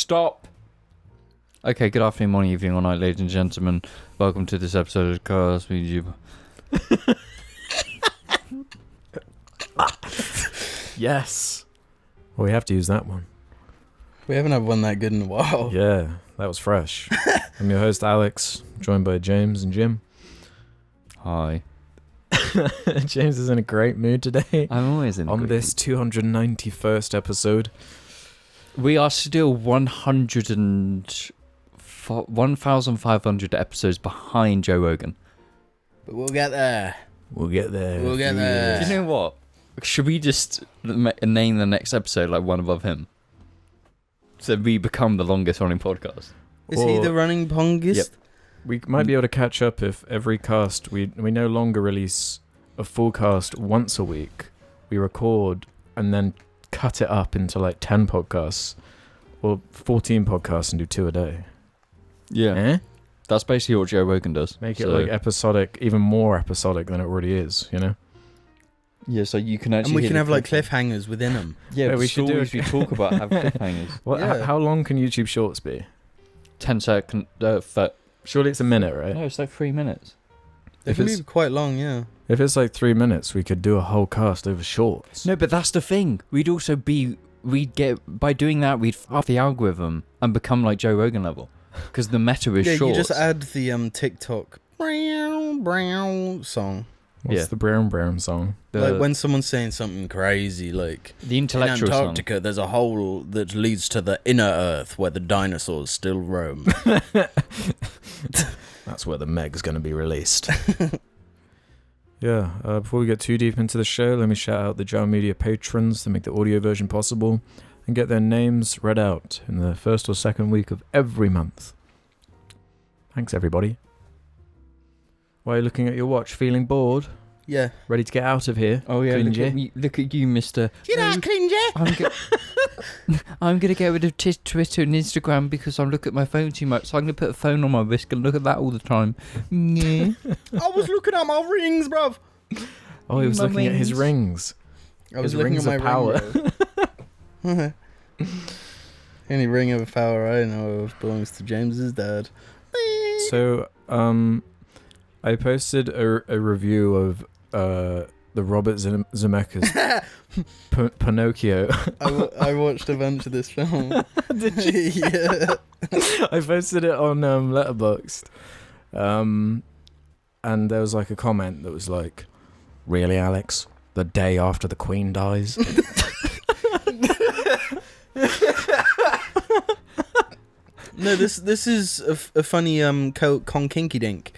Stop. Okay, good afternoon, morning, evening, or night, ladies and gentlemen. Welcome to this episode of JARCast Media. Yes. Well, we have to use that one. We haven't had one that good in a while. Yeah, that was fresh. I'm your host, Alex, joined by James and Jim. Hi. James is in a great mood today. I'm always in a on great this 291st episode. We are still 1,500 episodes behind Joe Rogan. But we'll get there. We'll get there. We'll get there. Do you know what? Should we just name the next episode like one above him? So we become the longest running podcast. Is he the running pongest? Yep. We might be able to catch up if every cast, we no longer release a full cast once a week. We record and then cut it up into like 10 podcasts or 14 podcasts and do 2 a day. Yeah. That's basically what Joe Rogan does. Make it like episodic, even more episodic than it already is, you know? Yeah, so you can actually... And we can have like cliffhangers within them. Yeah, we should do it. We talk about have cliffhangers. What? Yeah. How long can YouTube Shorts be? 10 second... Surely it's a minute, right? No, it's like 3 minutes. They If can it's- be quite long, yeah. If it's like 3 minutes, we could do a whole cast over Shorts. No, but that's the thing. We'd get... By doing that, we'd f*** the algorithm and become like Joe Rogan level. Because the meta is Yeah, short. you just add the TikTok brown song. What's the Brown song? Like when someone's saying something crazy, like the in intellectual song. Antarctica, there's a hole that leads to the inner Earth where the dinosaurs still roam. That's where the Meg's going to be released. Yeah, before we get too deep into the show, let me shout out the Jar Media patrons that make the audio version possible and get their names read out in the first or second week of every month. Thanks, everybody. Why are you looking at your watch, feeling bored? Yeah. Ready to get out of here? Oh yeah, look at you, Mr. Get out, Clinger! I'm gonna get rid of Twitter and Instagram because I look at my phone too much. So I'm gonna put a phone on my wrist and look at that all the time. Yeah. I was looking at my rings, bruv. Oh, he was My looking at his rings. I was His looking rings at my of power. ring. Any ring of power I know of belongs to James's dad. So, I posted a review of the Robert Zemeckis Pinocchio. I watched a bunch of this film. Did you? Yeah. I posted it on Letterboxd, and there was like a comment that was like, "Really, Alex? The day after the Queen dies?" No, this is a funny con kinky dink.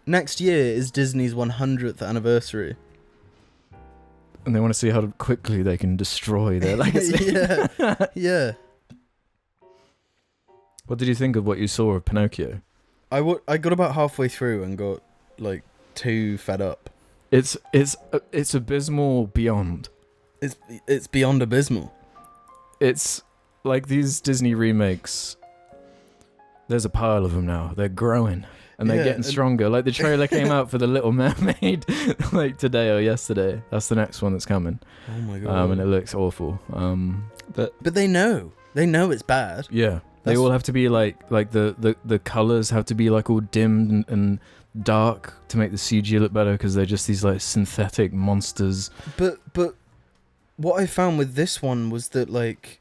Next year is Disney's 100th anniversary. And they want to see how quickly they can destroy their legacy. Yeah. What did you think of what you saw of Pinocchio? I got about halfway through and got like too fed up. It's abysmal beyond. It's beyond abysmal. It's like these Disney remakes. There's a pile of them now. They're growing and they're getting stronger. Like the trailer came out for The Little Mermaid like today or yesterday. That's the next one that's coming. Oh my god. And it looks awful. But they know it's bad. Yeah. They all have to be like the colors have to be like all dimmed and dark to make the CG look better because they're just these like synthetic monsters. But what I found with this one was that like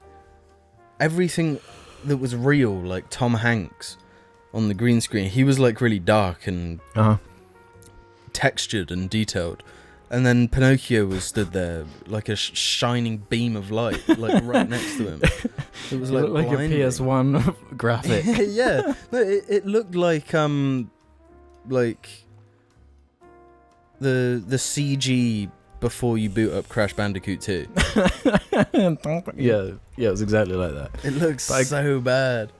everything that was real, like Tom Hanks on the green screen, he was like really dark and textured and detailed. And then Pinocchio was stood there like a shining beam of light, like right next to him. It was like a PS1 graphic. Yeah, no, it looked like the CG before you boot up Crash Bandicoot 2. Yeah, it was exactly like that. It looks so bad.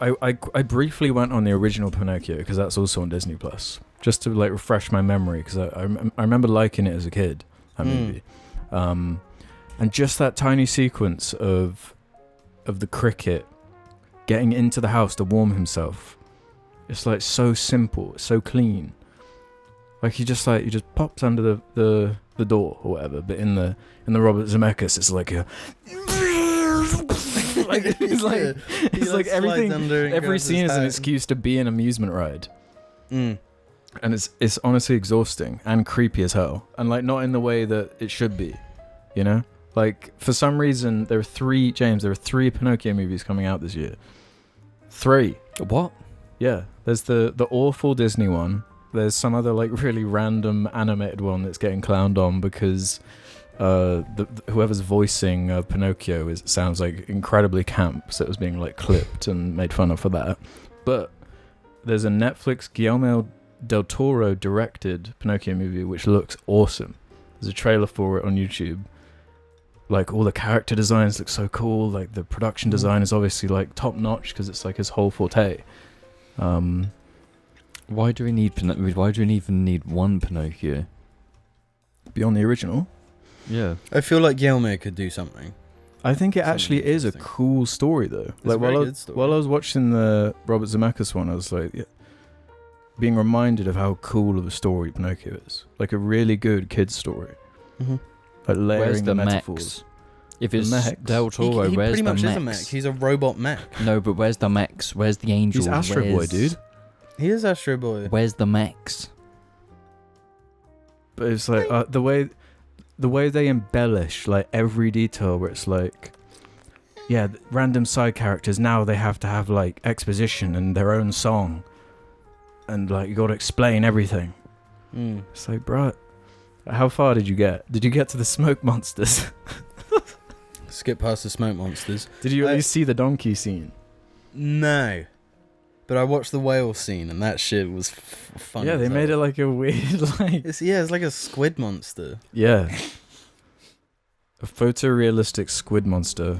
I briefly went on the original Pinocchio because that's also on Disney Plus, just to like refresh my memory because I remember liking it as a kid, that movie, and just that tiny sequence of the cricket getting into the house to warm himself. It's like so simple, so clean. Like he just pops under the door or whatever. But in the Robert Zemeckis, it's like a like it's like Yeah. it's like everything. Every scene is an excuse to be an amusement ride. Mm. And it's honestly exhausting and creepy as hell, and like not in the way that it should be, you know. Like for some reason there are three Pinocchio movies coming out this year. 3. What? Yeah, there's the awful Disney one. There's some other like really random animated one that's getting clowned on because whoever's voicing Pinocchio sounds like incredibly camp, so it was being like clipped and made fun of for that. But there's a Netflix Guillermo del Toro directed Pinocchio movie which looks awesome. There's a trailer for it on YouTube. Like all the character designs look so cool, like the production design is obviously like top notch because it's like his whole forte. Why do we even need one Pinocchio Beyond the original? Yeah. I feel like Guillermo could do something. I think it Something actually is a interesting. cool story though. It's Like a very while good story. while I was watching the Robert Zemeckis one, I was like being reminded of how cool of a story Pinocchio is. Like a really good kid's story. Mm-hmm. Like layering Where's the metaphors. mechs? If it's mechs. Del Toro, He where's pretty the much mechs? is a mech. He's a robot mech. No, but where's the mechs? Where's the angels? He's Astro Boy, Where's- dude. He is Astro Boy. Where's the mechs? But it's like the way they embellish like every detail, where it's like, yeah, random side characters now they have to have like exposition and their own song, and like you got to explain everything. Mm. It's like, bro, how far did you get? Did you get to the smoke monsters? Skip past the smoke monsters. Did you at least see the donkey scene? No. But I watched the whale scene and that shit was fun. Yeah, they made it like a weird like It's like a squid monster. yeah, a photorealistic squid monster,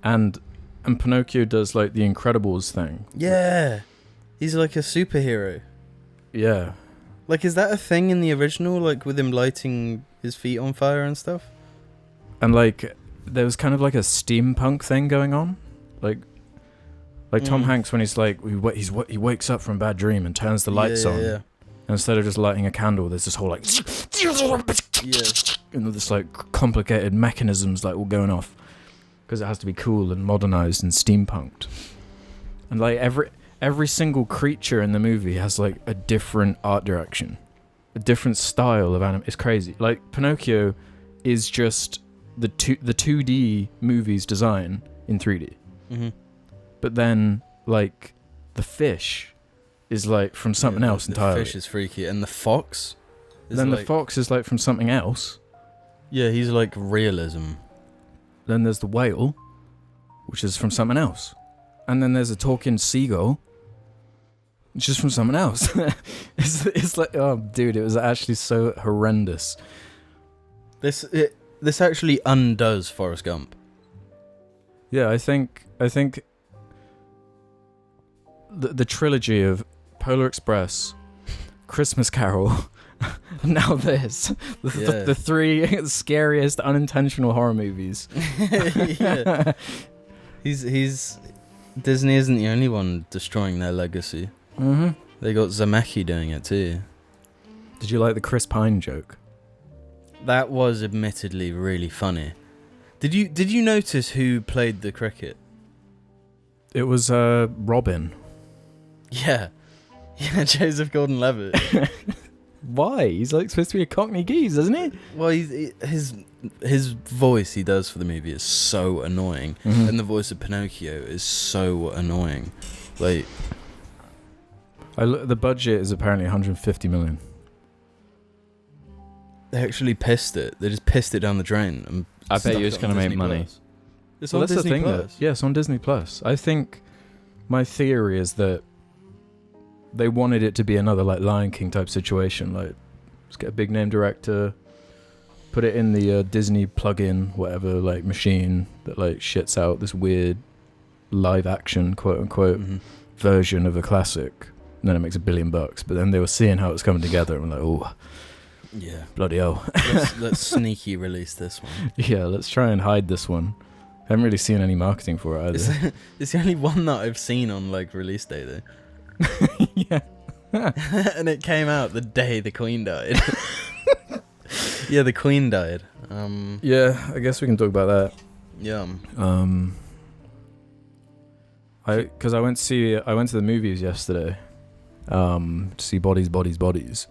and Pinocchio does like the Incredibles thing. Yeah. He's like a superhero. Yeah, Like, is that a thing in the original? Like, with him lighting his feet on fire and stuff? and like there was kind of like a steampunk thing going on, like Tom Hanks when he's like he wakes up from a bad dream and turns the lights on. Yeah. And instead of just lighting a candle, there's this whole like Yeah. and this like complicated mechanisms like all going off because it has to be cool and modernized and steampunked. And like every single creature in the movie has like a different art direction, a different style of anime. It's crazy. Like Pinocchio is just the 2D movie's design in 3D. Mm-hmm. But then like the fish is like from something else entirely. The fish is freaky. And the fox is Then like, the fox is like from something else. Yeah, he's like realism. Then there's the whale, which is from something else. And then there's a talking seagull, which is from someone else. It's like, oh, dude, it was actually so horrendous. This actually undoes Forrest Gump. Yeah, I think the trilogy of Polar Express, Christmas Carol, now this, the 3 scariest unintentional horror movies. Yeah. He's Disney isn't the only one destroying their legacy. Mm-hmm. They got Zemeckis doing it too. Did you like the Chris Pine joke? That was admittedly really funny. Did you notice who played the cricket? It was Robin. Yeah, Joseph Gordon-Levitt. Why? He's like supposed to be a Cockney geese, isn't he? Well, his voice he does for the movie is so annoying, Mhm. and the voice of Pinocchio is so annoying. Like, The budget is apparently 150 million. they actually pissed it. They just pissed it down the drain. And I bet stuck you it's it on going to make Disney money. Plus. It's Well, on that's Disney the thing, Plus. though. Yeah, it's on Disney Plus. I think my theory is that they wanted it to be another like Lion King type situation. Like, let's get a big name director, put it in the Disney plug-in, whatever, like machine that like shits out this weird live action quote unquote Mhm. version of a classic. And then it makes $1 billion. But then they were seeing how it was coming together and were like, oh, Yeah. bloody hell. Let's sneaky release this one. Yeah, let's try and hide this one. I haven't really seen any marketing for it either. It's the only one that I've seen on like release day though. Yeah. And it came out the day the Queen died. Yeah, the Queen died. Yeah, I guess we can talk about that. Yeah. Because I went to the movies yesterday, to see Bodies,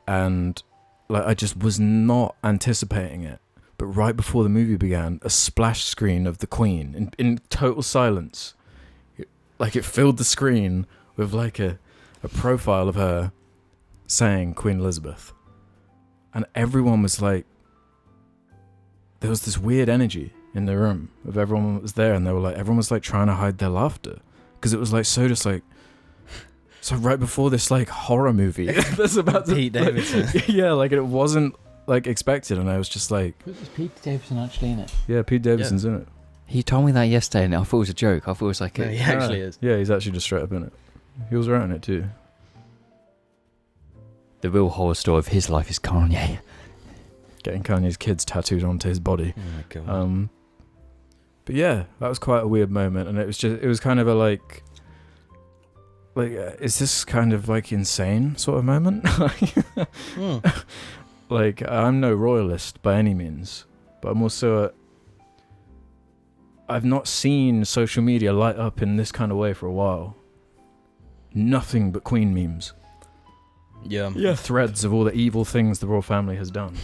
and like I just was not anticipating it. But right before the movie began, a splash screen of the Queen in total silence, like it filled the screen with like a profile of her saying Queen Elizabeth, and everyone was like, there was this weird energy in the room of everyone that was there, and everyone was like trying to hide their laughter because it was like so right before this like horror movie that's about Pete Davidson. yeah, like it wasn't like expected, and I was just like, Is Pete Davidson actually in it? yeah, Pete Davidson's in it. He told me that yesterday, and I thought it was a joke. I thought it was like No, he actually is. Yeah, he's actually just straight up in it. He was right in it too. the real horror story of his life is Kanye. Getting Kanye's kids tattooed onto his body. Oh my god. But yeah, that was quite a weird moment, and it was kind of a like, is this kind of like insane sort of moment? Like, I'm no royalist by any means, but I'm also I've not seen social media light up in this kind of way for a while. Nothing but Queen memes. Yeah. Threads of all the evil things the royal family has done.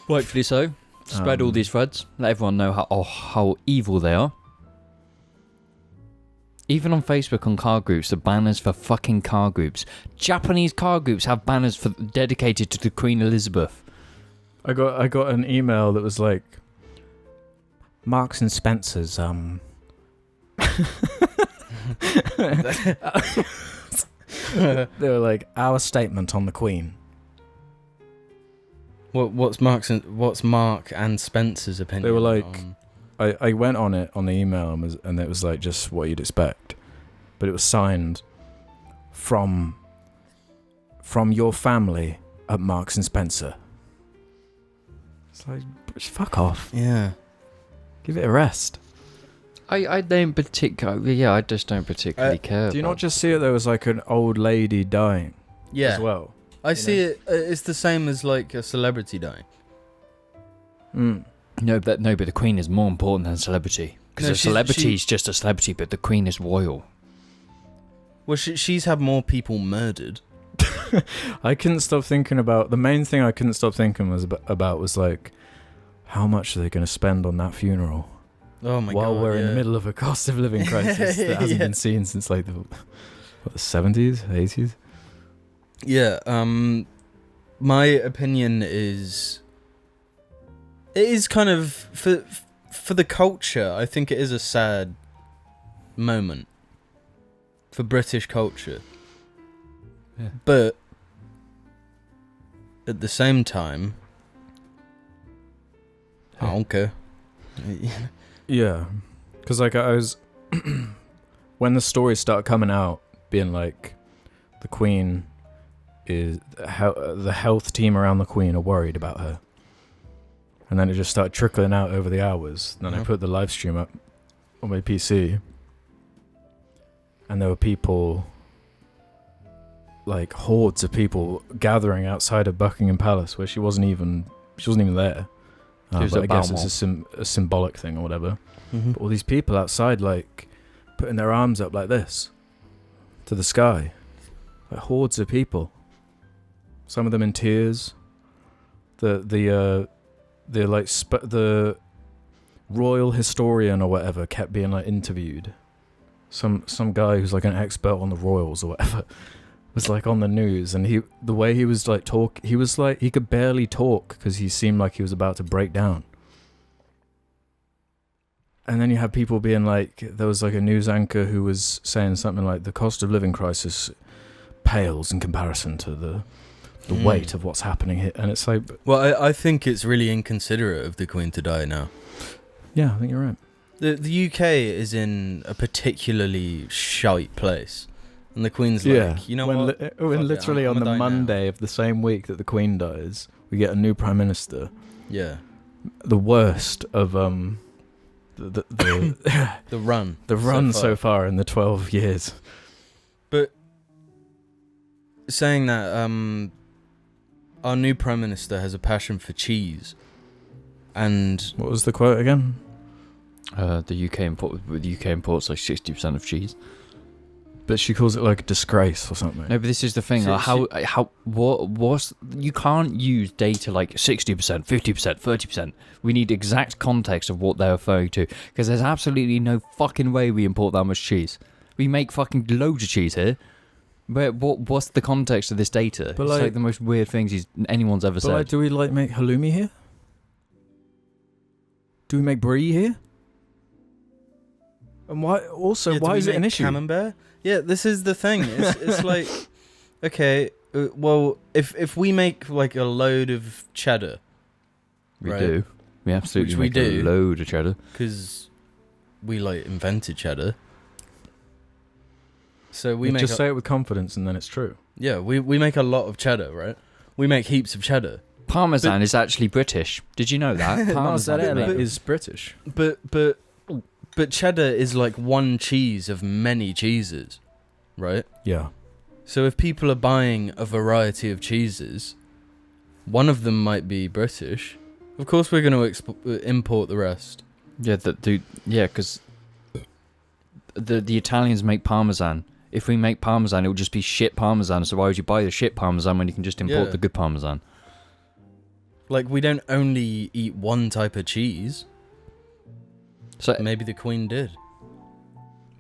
Rightfully so. Spread all these threads. Let everyone know how evil they are. Even on Facebook on car groups, the banners for fucking car groups. Japanese car groups have banners dedicated to the Queen Elizabeth. I got an email that was like, Marks and Spencer's they were like, our statement on the Queen. What's Mark and Spencer's opinion? They were like, on... I went on it on the email and it was like just what you'd expect, but it was signed from your family at Marks and Spencer. It's like, fuck off. Yeah. Give it a rest. I don't particularly... Yeah, I just don't particularly care. Do you not just see it? There was like an old lady dying as well. I see it. It's the same as like a celebrity dying. No, but the Queen is more important than celebrity. Because a celebrity is just a celebrity, but the Queen is royal. Well, she's had more people murdered. I couldn't stop thinking about... The main thing I couldn't stop thinking was like, how much are they going to spend on that funeral? Oh my god! While we're in the middle of a cost of living crisis that hasn't been seen since like the 70s, 80s. Yeah. My opinion is, it is kind of for the culture. I think it is a sad moment for British culture. Yeah. But at the same time, I don't care. Yeah, because like I was when the stories start coming out, being like the Queen is the health team around the Queen are worried about her, and then it just started trickling out over the hours. Then I put the live stream up on my PC, and there were people, like hordes of people, gathering outside of Buckingham Palace where she wasn't even there. But I guess it's a symbolic thing or whatever. Mm-hmm. But all these people outside, like, putting their arms up like this to the sky, like hordes of people. Some of them in tears. The royal historian or whatever kept being like interviewed. Some guy who's like an expert on the royals or whatever was like on the news, and the way he was like he was like he could barely talk because he seemed like he was about to break down. And then you have people being like, there was like a news anchor who was saying something like the cost of living crisis pales in comparison to the weight of what's happening here. And it's like, well, I think it's really inconsiderate of the Queen to die now. Yeah, I think you're right. The UK is in a particularly shite place. And the Queen's like, you know what? When literally on the Monday of the same week that the Queen dies, we get a new Prime Minister. Yeah. The worst of the run so far in the 12 years. But saying that, our new Prime Minister has a passion for cheese. And what was the quote again? The UK imports like 60% of cheese. But she calls it like a disgrace or something. No, but this is the thing. You can't use data like 60%, 50%, 30%. We need exact context of what they're referring to, because there's absolutely no fucking way we import that much cheese. We make fucking loads of cheese here. But what's the context of this data? But it's like the most weird things anyone's ever said. Like, do we like make halloumi here? Do we make brie here? And why? Also, why is it an issue? Camembert? Yeah, this is the thing. It's like, okay, well, if we make like a load of cheddar, We right? do. We absolutely Which we make do. a load of cheddar. Because we like invented cheddar. So we make just say it with confidence, and then it's true. Yeah, we make a lot of cheddar, right? We make heaps of cheddar. Parmesan is actually British. Did you know that? Mozzarella is British. But cheddar is like one cheese of many cheeses, right? Yeah. So if people are buying a variety of cheeses, one of them might be British. Of course, we're going to import the rest. Yeah, because the Italians make Parmesan. If we make Parmesan, it will just be shit Parmesan. So why would you buy the shit Parmesan when you can just import the good Parmesan? Like, we don't only eat one type of cheese. So maybe the Queen did.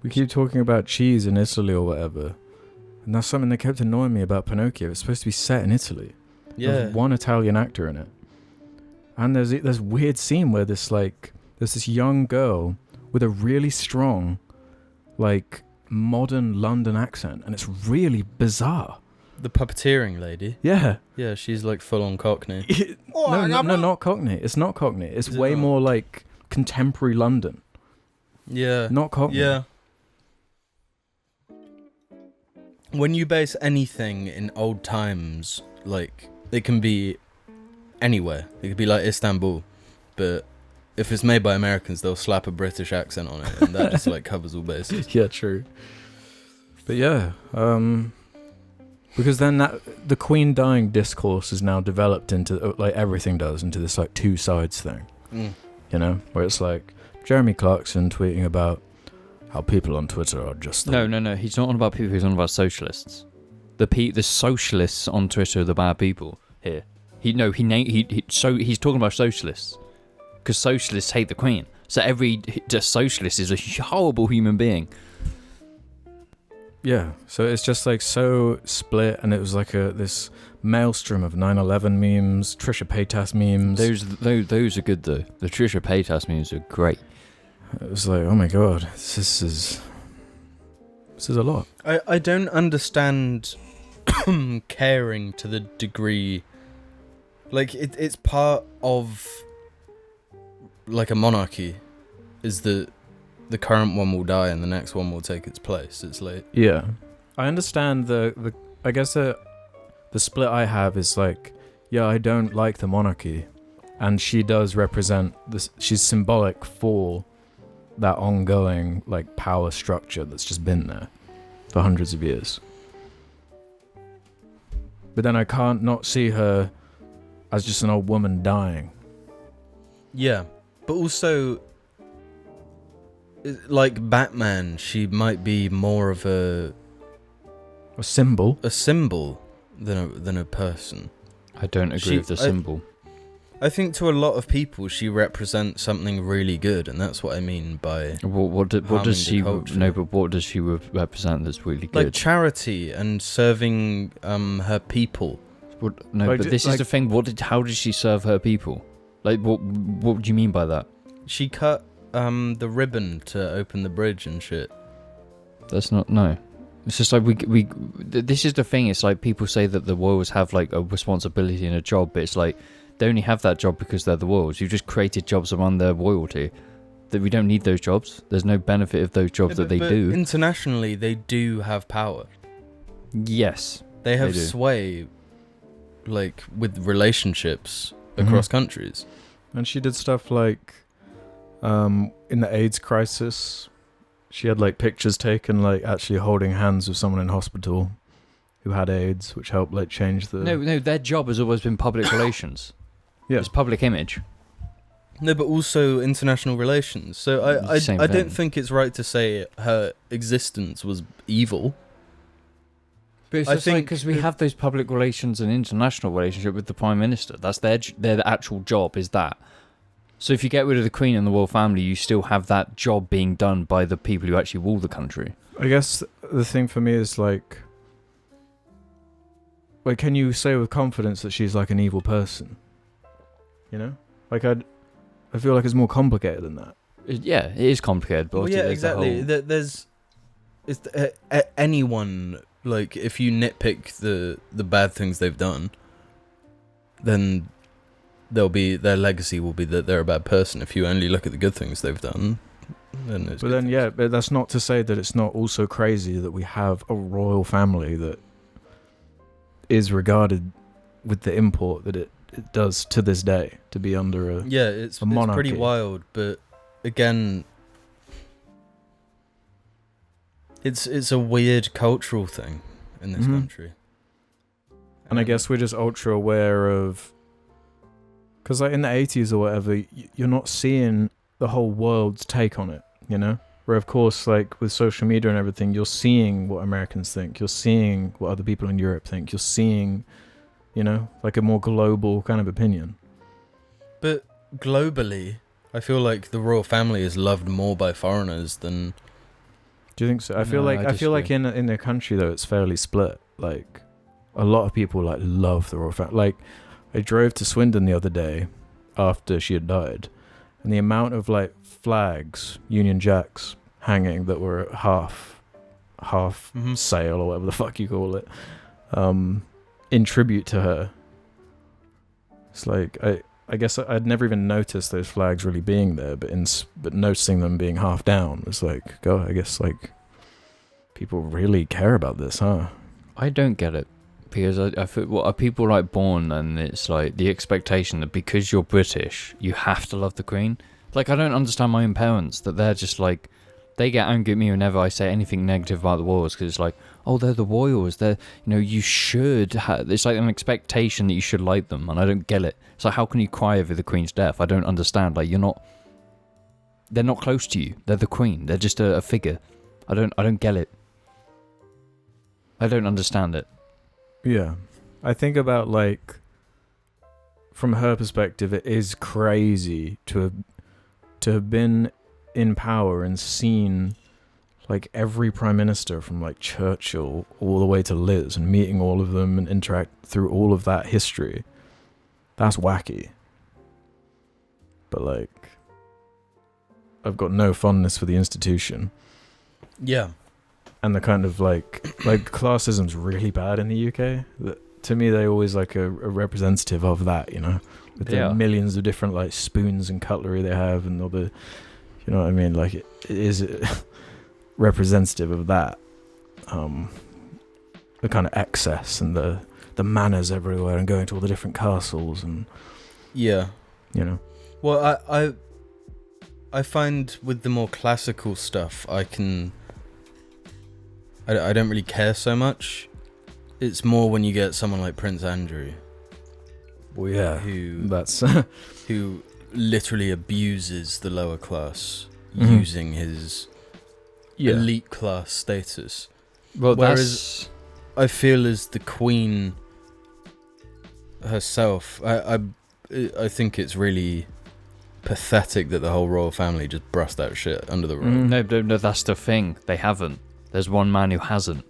We keep talking about cheese in Italy or whatever. And that's something that kept annoying me about Pinocchio. It's supposed to be set in Italy. Yeah. There's one Italian actor in it. And there's this weird scene where there's this young girl with a really strong, like, modern London accent. And it's really bizarre. The puppeteering lady. Yeah. Yeah, she's like full on Cockney. No, not Cockney. It's not Cockney. It's way more like contemporary London. Yeah. Not Cockney. Yeah. When you base anything in old times, like, it can be anywhere. It could be like Istanbul, but if it's made by Americans, they'll slap a British accent on it, and that just like covers all bases. Yeah, true. But yeah, because then the Queen dying discourse is now developed into, like everything does, into this like two sides thing. You know, where it's like Jeremy Clarkson tweeting about how people on Twitter are just no. He's not on about people. He's on about socialists. The socialists on Twitter are the bad people here. He's talking about socialists because socialists hate the Queen. So every socialist is a horrible human being. Yeah, so it's just like so split, and it was like this maelstrom of 9/11 memes, Trisha Paytas memes. Those are good though. The Trisha Paytas memes are great. It was like, oh my god, this is a lot. I don't understand caring to the degree, like it's part of like a monarchy, is that the current one will die and the next one will take its place. It's like, yeah, I understand the I guess the split I have is like, yeah, I don't like the monarchy, and she does represent this. She's symbolic for that ongoing like power structure that's just been there for hundreds of years. But then I can't not see her as just an old woman dying. yeah, but also, like Batman, she might be more of a symbol than a person. I don't agree with the symbol. I think to a lot of people she represents something really good, and that's what I mean by what does she culture. no? But what does she represent that's really good? Like charity and serving her people. But this is the thing. How did she serve her people? Like what do you mean by that? She cut the ribbon to open the bridge and shit. That's not no. It's just like this is the thing. It's like people say that the royals have like a responsibility and a job, but it's like they only have that job because they're the royals. You've just created jobs around their royalty. That we don't need those jobs. There's no benefit of those jobs that they do. Internationally, they do have power. Yes, they have do. Sway, like with relationships across countries. And she did stuff like, in the AIDS crisis, she had like pictures taken like actually holding hands with someone in hospital who had AIDS, which helped like change the. No. Their job has always been public relations. Yeah. It's public image. No, but also international relations. So I Same don't thing. think it's right to say her existence was evil. But it's I just like think because we have those public relations and international relationship with the Prime Minister. That's their actual job is that. So if you get rid of the Queen and the royal family, you still have that job being done by the people who actually rule the country. I guess the thing for me is like, can you say with confidence that she's like an evil person? You know, like I feel like it's more complicated than that. Yeah, it is complicated, but Well, obviously yeah, there's the exactly. There's anyone, like, if you nitpick the bad things they've done, then their legacy will be that they're a bad person. If you only look at the good things they've done, then it's. But then, yeah, but that's not to say that it's not also crazy that we have a royal family that is regarded with the import that it does to this day to be under a It's monarchy. pretty wild, but again, it's a weird cultural thing in this country. And I guess we're just ultra aware of, because like in the 80s or whatever, you're not seeing the whole world's take on it, you know? Where of course, like with social media and everything, you're seeing what Americans think, you're seeing what other people in Europe think, you're seeing, you know, like a more global kind of opinion. But globally, I feel like the royal family is loved more by foreigners than. Do you think so? I feel No, like I I feel like disagree. in their country though, it's fairly split. Like a lot of people like love the royal family. Like I drove to Swindon the other day after she had died, and the amount of like flags, Union Jacks hanging that were half sail or whatever the fuck you call it, in tribute to her. It's like I guess I'd never even noticed those flags really being there, but noticing them being half down was like, I guess like people really care about this, huh? I don't get it because I feel are people like born and it's like the expectation that because you're British you have to love the Queen. Like I don't understand my own parents that they're just like they get angry at me whenever I say anything negative about the royals because it's like, oh, they're the royals, they're, you know, you should it's like an expectation that you should like them, and I don't get it. It's like, how can you cry over the Queen's death? I don't understand. Like they're not close to you, they're the Queen, they're just a figure. I don't get it. I don't understand it. Yeah. I think about like from her perspective it is crazy to have been in power and seen like every prime minister from like Churchill all the way to Liz and meeting all of them and interact through all of that history. That's wacky. But like I've got no fondness for the institution. Yeah. And the kind of like classism's really bad in the UK. To me, they always like a representative of that, you know, with the millions of different like spoons and cutlery they have and all the, you know what I mean? Like it is representative of that, the kind of excess and the manners everywhere and going to all the different castles and you know. Well, I find with the more classical stuff I don't really care so much. It's more when you get someone like Prince Andrew. Well, yeah, who literally abuses the lower class using his elite class status. Well, whereas I feel as the Queen herself, I think it's really pathetic that the whole royal family just brushed that shit under the rug. No, that's the thing. They haven't. There's one man who hasn't.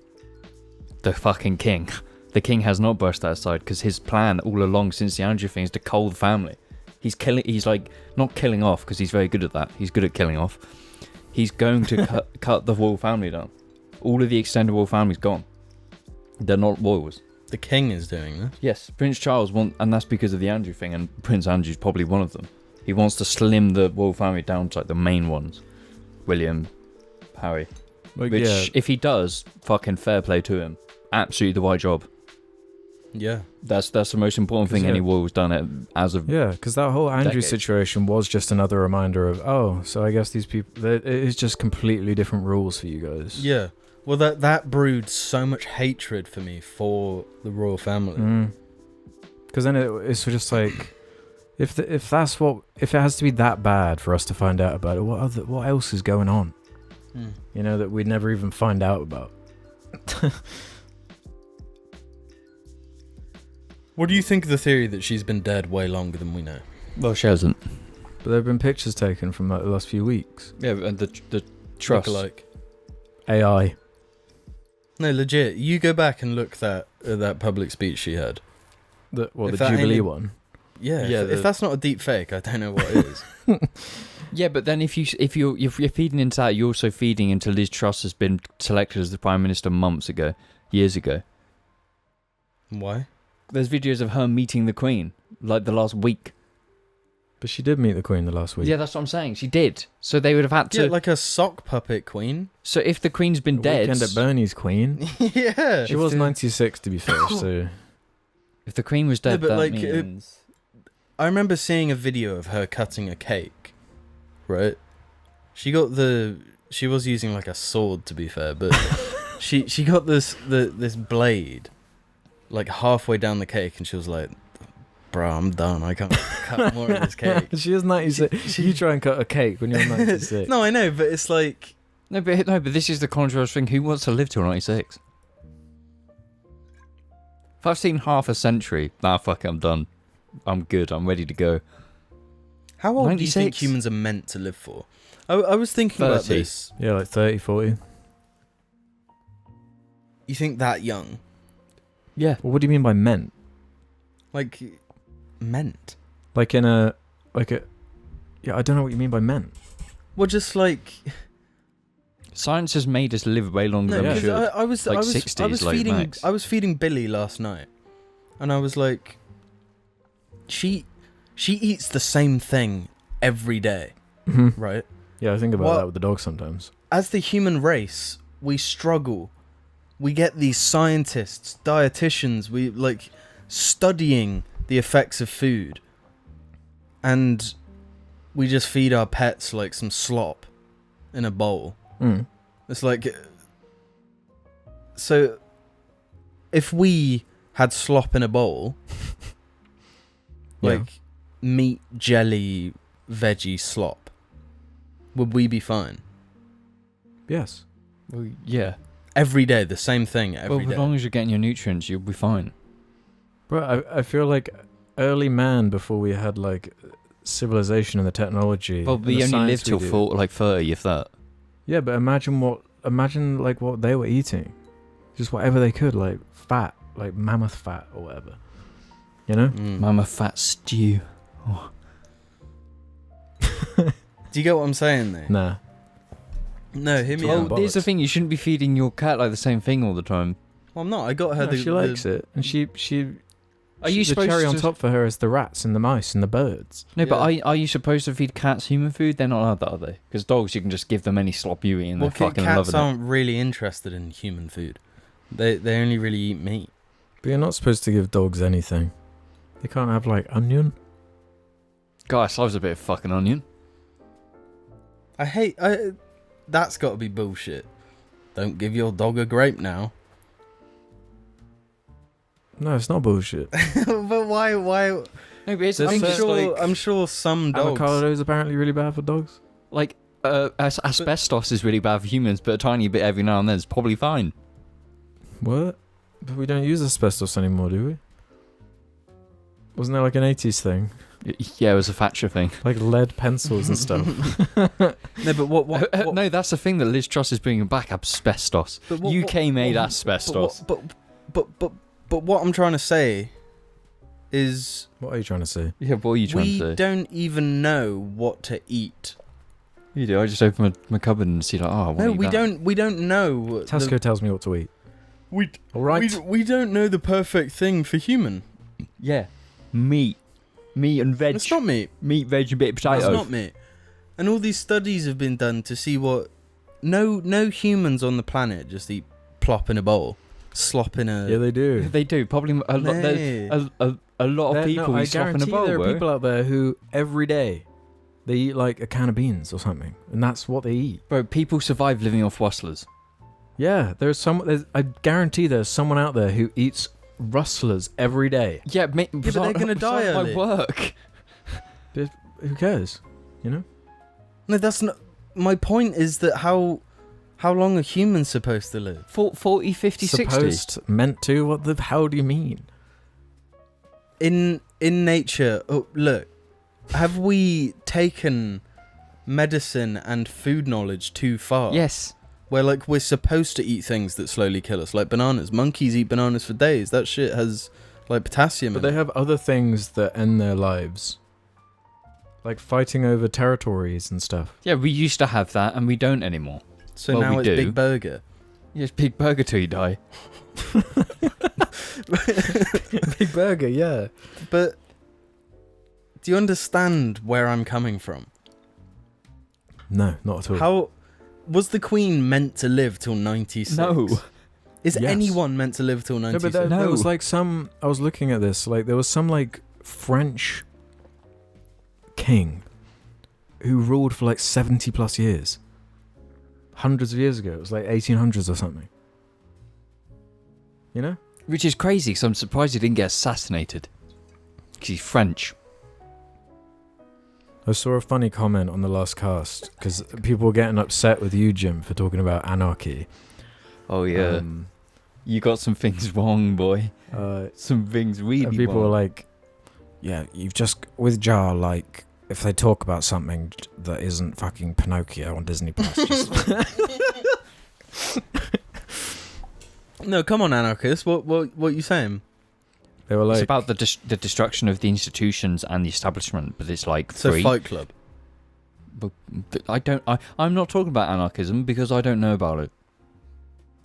The fucking king. The king has not brushed that aside because his plan all along since the Andrew thing is to cull the family. He's like not killing off because he's very good at that. He's good at killing off. He's going to cut the royal family down. All of the extended royal family's gone. They're not royals. The king is doing this. Yes, Prince Charles and that's because of the Andrew thing, and Prince Andrew's probably one of them. He wants to slim the royal family down to like the main ones. William, Harry. Like, Which, if he does, fucking fair play to him. Absolutely the right job. Yeah. That's the most important thing any royal's done it as of. Yeah, because that whole Andrew decades. situation was just another reminder of, so I guess these people, it is just completely different rules for you guys. Yeah. Well, that brewed so much hatred for me for the royal family. Because then it's just like, If it has to be that bad for us to find out about it, what else is going on? You know, that we'd never even find out about. What do you think of the theory that she's been dead way longer than we know? Well, she hasn't. But there have been pictures taken from like the last few weeks. Yeah, and the trust. Like AI. no, legit. You go back and look at that public speech she had. The If that Jubilee ain't- one. Yeah, Yeah, if that's not a deep fake, I don't know what is. Yeah, but then if you're feeding into that, you're also feeding into Liz Truss has been selected as the Prime Minister years ago. Why? There's videos of her meeting the Queen, like the last week. But she did meet the Queen the last week. Yeah, that's what I'm saying. She did. So they would have had to. Yeah, like a sock puppet queen. So if the Queen's been The dead, Weekend at Bernie's Queen. Yeah. She If was the- 96 to be fair, so... if the Queen was dead, but that like, means. I remember seeing a video of her cutting a cake, right? She was using like a sword, to be fair, but she got this blade like halfway down the cake, and she was like, "Bro, I'm done. I can't cut more of this cake." She is 96. You try and cut a cake when you're 96. No, I know, but it's like, No, but this is the controversial thing. Who wants to live till 96? If I've seen half a century, fuck it, I'm done. I'm good. I'm ready to go. how old do you think 96? humans are meant to live for? I was thinking about 30. this. Yeah, like 30, 40. You think that young? Yeah. Well, what do you mean by meant? Like, meant? Like in a... Yeah, I don't know what you mean by meant. Well, just like... Science has made us live way longer No, than we because should. I was Like I was 60s, like feeding max. I was feeding Billy last night, and I was like, she eats the same thing every day, Mm-hmm. right? Yeah, I think about What- that with the dog sometimes. As the human race, we struggle. We get these scientists, dietitians, we like studying the effects of food, and we just feed our pets like some slop in a bowl. Mm. It's like, so if we had slop in a bowl, Yeah. like meat, jelly, veggie slop, would we be fine? Yes. Well, yeah. Every day, the same thing every Well, day. as long as you're getting your nutrients, you'll be fine. Bro, I feel like early man, before we had like civilization and the technology. Well, and we the only science live till we do. 30, if that. Yeah, but imagine what they were eating. Just whatever they could, like fat, like mammoth fat or whatever. You know? Mm. Mama fat stew. Do you get what I'm saying there? Nah. No, hear me Well, out. bollocks. Here's the thing, you shouldn't be feeding your cat like the same thing all the time. Well, I'm not. I got her No, she likes it, and she. Are you the supposed cherry to on just- top for her is the rats and the mice and the birds. No, but Yeah. are you supposed to feed cats human food? They're not allowed that, are they? Because dogs, you can just give them any slop you eat and Well, they're fucking cats loving it. aren't really interested in human food. They only really eat meat. But you're not supposed to give dogs anything. They can't have like onion. Gosh, loves a bit of fucking onion. That's got to be bullshit. Don't give your dog a grape now. No, it's not bullshit. But why? No, but it's, There's I'm certain- just like, I'm sure some dogs. Avocado is apparently really bad for dogs. asbestos is really bad for humans, but a tiny bit every now and then is probably fine. What? But we don't use asbestos anymore, do we? Wasn't there like an 80s thing? Yeah, it was a Thatcher thing. Like lead pencils and stuff. No, but what? No, that's the thing that Liz Truss is bringing back, asbestos. But UK made what- asbestos. But what I'm trying to say is What are you trying to say? Yeah, what are you trying we to say? don't even know what to eat. You do. I just open my cupboard and see like, oh, I want to No, eat we that. don't. We don't know. what Tesco tells me what to eat. We All right. we don't know the perfect thing for human. Yeah, meat and veg. It's not meat. Meat, veg, and bit of It's potato. not meat. And all these studies have been done to see what no humans on the planet just eat plop in a bowl, slop in a. Yeah, they do. They do. Probably a lot. No. A lot of people I eat slop in a guarantee bowl. there are bro. people out there who every day they eat like a can of beans or something, and that's what they eat. Bro, people survive living off rustlers. Yeah, I guarantee there's someone out there who eats rustlers every day. Yeah, but they're gonna die my early. work. Who cares? You know? No, that's not. My point is that how long are humans supposed to live? 40, 50, 60. Supposed, meant to. What the hell do you mean? In nature, look, have we taken medicine and food knowledge too far? Yes. Where like we're supposed to eat things that slowly kill us, like bananas. Monkeys eat bananas for days. That shit has like potassium But in they it. have other things that end their lives. Like fighting over territories and stuff. Yeah, we used to have that and we don't anymore. So well, now we it's do. Big Burger. Yeah, it's Big Burger till you die. Big Burger, yeah. But do you understand where I'm coming from? No, not at all. How was the Queen meant to live till 96? No. Is Yes. anyone meant to live till 96? No, but there No. was like some. I was looking at this. Like there was some like French king who ruled for like 70 plus years. Hundreds of years ago. It was like 1800s or something. You know? Which is crazy, because I'm surprised he didn't get assassinated. Because he's French. I saw a funny comment on the last cast because people were getting upset with you, Jim, for talking about anarchy. Oh, yeah. You got some things wrong, boy. Some things really people wrong. were like, yeah, you've just, with Jar, like, if they talk about something that isn't fucking Pinocchio on Disney Plus, just... No, come on, anarchist. What are you saying? They were like, it's about the destruction of the institutions and the establishment, but it's like So free. Fight Club. But I'm not talking about anarchism because I don't know about it.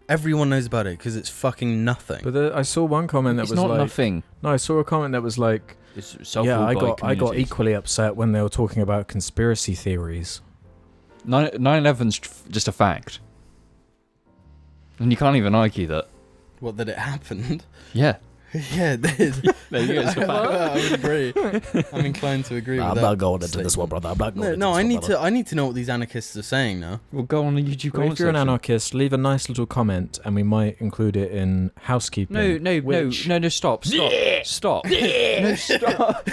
Everyone knows about it because it's fucking nothing. but I saw one comment that It's was not like, nothing. no, I saw a comment that was like, It's yeah, I got communities. equally upset when they were talking about conspiracy theories. 9/11's just a fact. And you can't even argue that. What, that it happened? Yeah. Yeah, it did. There you go. It's a fact. I would agree. I'm inclined to agree with that. going statement. brother. I'm not No, I need to know what these anarchists are saying now. We'll go on the YouTube Well, comment if you're an section. anarchist, leave a nice little comment, and we might include it in housekeeping. No, which- stop. Stop. No, stop.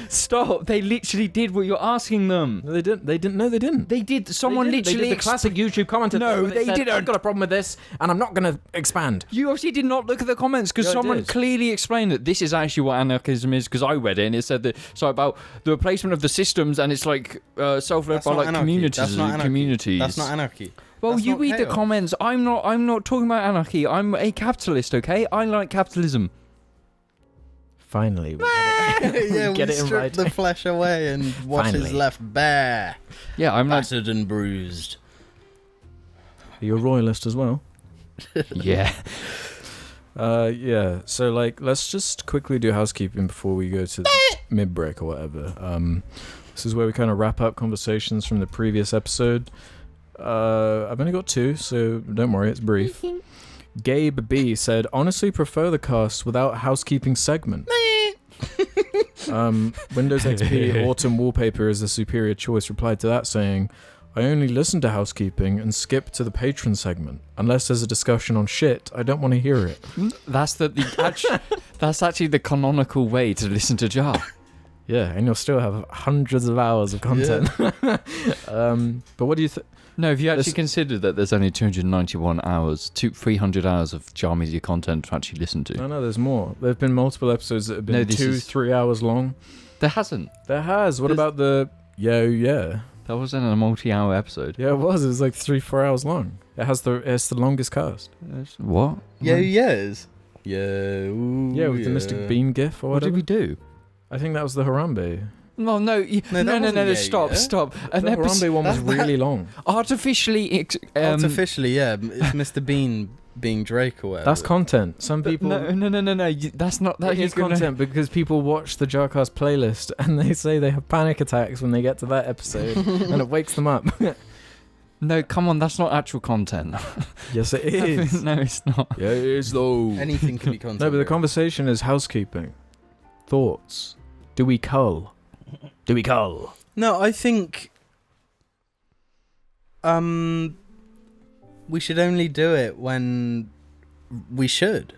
Stop. They literally did what you're asking them. No, they didn't. No, they didn't. They did. Someone They didn't. literally... They did the classic YouTube commenter. No, where they said, didn't. I've got a problem with this, and I'm not going to expand. You obviously did not look at the comments because Yeah, I someone did. clearly explained that this is actually what anarchism is, because I read it and it said that it's like about the replacement of the systems, and it's like self-led That's by not like anarchy. communities. That's not anarchy. Communities. That's not anarchy. Well, That's you not read the chaos. comments. I'm not talking about anarchy. I'm a capitalist. Okay, I like capitalism. Finally, we Yeah, get we it in strip writing. the flesh away and what is Finally. left bare, Yeah, I'm like... battered and bruised. You're a royalist as well. Yeah. Yeah. So like, let's just quickly do housekeeping before we go to mid break or whatever. This is where we kind of wrap up conversations from the previous episode. I've only got 2, so don't worry, it's brief. Gabe B said, honestly prefer the cast without housekeeping segment. Windows XP autumn wallpaper is the superior choice. Replied to that saying, I only listen to housekeeping and skip to the patron segment. Unless there's a discussion on shit, I don't want to hear it. That's that's actually the canonical way to listen to Jar. Yeah, and you'll still have hundreds of hours of content. But what do you think? No, if you actually This- consider that there's only 291 hours, 300 hours of Jar Media content to actually listen to. No, there's more. There have been multiple episodes that have been No, this 2-3 hours long. There hasn't. There has. What There's- about the... Yeah. That wasn't a multi-hour episode. Yeah, it was. It was like 3-4 hours long. It's the longest cast. What? Yeah, yes. Yeah. Ooh, Yeah, with the Mystic Bean gif or What did whatever. we do? I think that was the Harambe. No, No, that wasn't yeah, stop. The Harambe one was really long. Artificially... Artificially, yeah. It's Mr. Bean being Drake or whatever. That's content. Some people... No. That's not... That is content because people watch the JARCast playlist and they say they have panic attacks when they get to that episode and it wakes them up. No, come on, that's not actual content. Yes, it is. No, it's not. Yeah, it is though. Anything can be content. No, but the really. conversation is housekeeping. Thoughts. Do we cull? No, I think we should only do it when we should.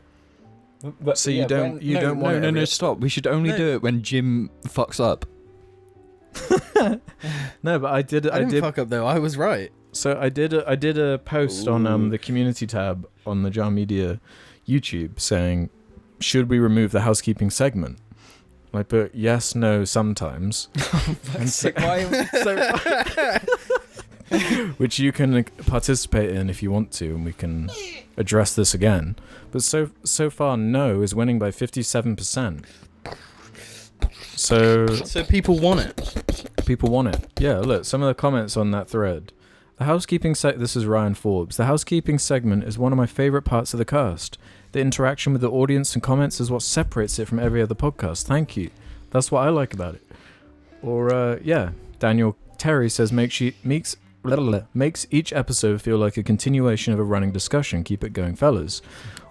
So you don't want No, stop. We should only No. do it when Jim fucks up. No, but I did. I didn't fuck up though. I was right. So I did a post on the community tab on the Jar Media YouTube saying, should we remove the housekeeping segment? I put yes, no, sometimes. Which you can participate in if you want to, and we can address this again. But so far, no is winning by 57%. So people want it. People want it. Yeah, look, some of the comments on that thread. The housekeeping this is Ryan Forbes. The housekeeping segment is one of my favourite parts of the cast. The interaction with the audience and comments is what separates it from every other podcast. Thank you. That's what I like about it. Or, Daniel Terry says makes each episode feel like a continuation of a running discussion. Keep it going, fellas.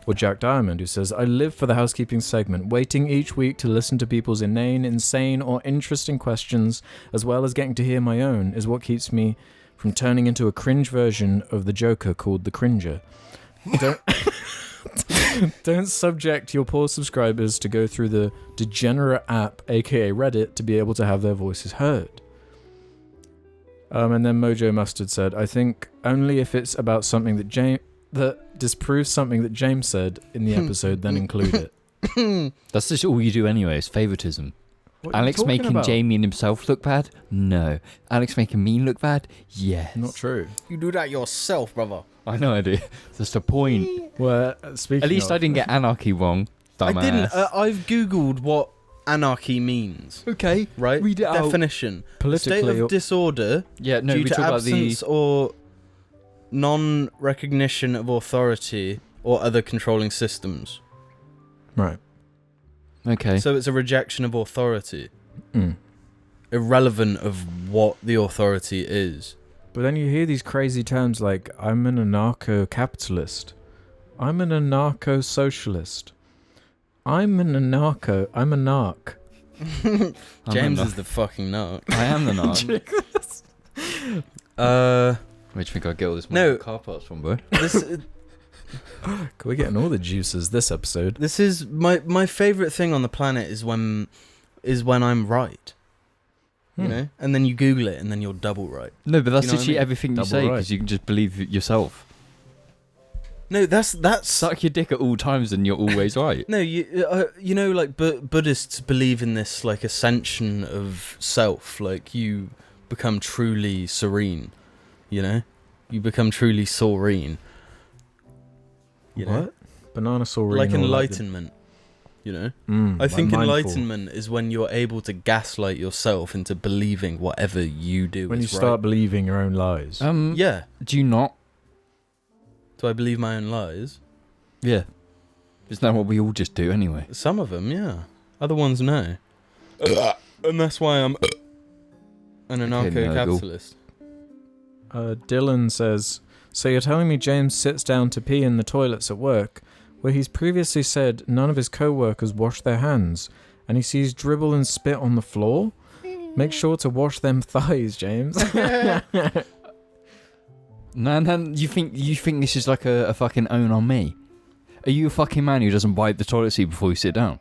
Or Jack Diamond, who says, I live for the housekeeping segment, waiting each week to listen to people's inane, insane, or interesting questions, as well as getting to hear my own, is what keeps me from turning into a cringe version of the Joker called the Cringer. Don't subject your poor subscribers to go through the degenerate app, aka Reddit, to be able to have their voices heard. And then Mojo Mustard said, I think only if it's about something that disproves something that James said in the episode, then include it. That's just all you do anyway, is favoritism. What are you Alex talking making about? Jamie and himself look bad? No. Alex making me look bad? Yes. Not true. You do that yourself, brother. I know I do. That's the point. Well, speaking At least of, I didn't get anarchy wrong. Dumbass. I didn't. I've googled what anarchy means. Okay. Right. Read it out. Definition: politically state of disorder Yeah, no, due we to talk about absence or non-recognition of authority or other controlling systems. right. Okay. So it's a rejection of authority, Mm. irrelevant of what the authority is. But then you hear these crazy terms like, I'm an anarcho-capitalist. I'm an anarcho-socialist. I'm a narc. James is the fucking narc. I am the narc. Where do you think I get all this No. car parts from, bro? We're getting all the juices this episode. This is my favorite thing on the planet is when I'm right. You know, and then you Google it, and then you're double right. No, but that's You know what I literally mean? everything you Double say right. because you can just believe it yourself. No, that's Suck your dick at all times and you're always right. no. You know, like Buddhists believe in this like ascension of self. Like you become truly serene. You know, you become truly serene. You know? What? Banana saurine. Like or enlightenment. You know, I like think mindful. enlightenment is when you're able to gaslight yourself into believing whatever you do When you is right. start believing your own lies. Yeah. Do you not? Do I believe my own lies? Yeah. Isn't that what we all just do anyway? Some of them, yeah. Other ones, no. And that's why I'm an anarcho-capitalist. Dylan says, so you're telling me James sits down to pee in the toilets at work, where he's previously said none of his co-workers wash their hands, and he sees dribble and spit on the floor? Make sure to wash them thighs, James. No, you think this is like a fucking own on me? Are you a fucking man who doesn't wipe the toilet seat before you sit down?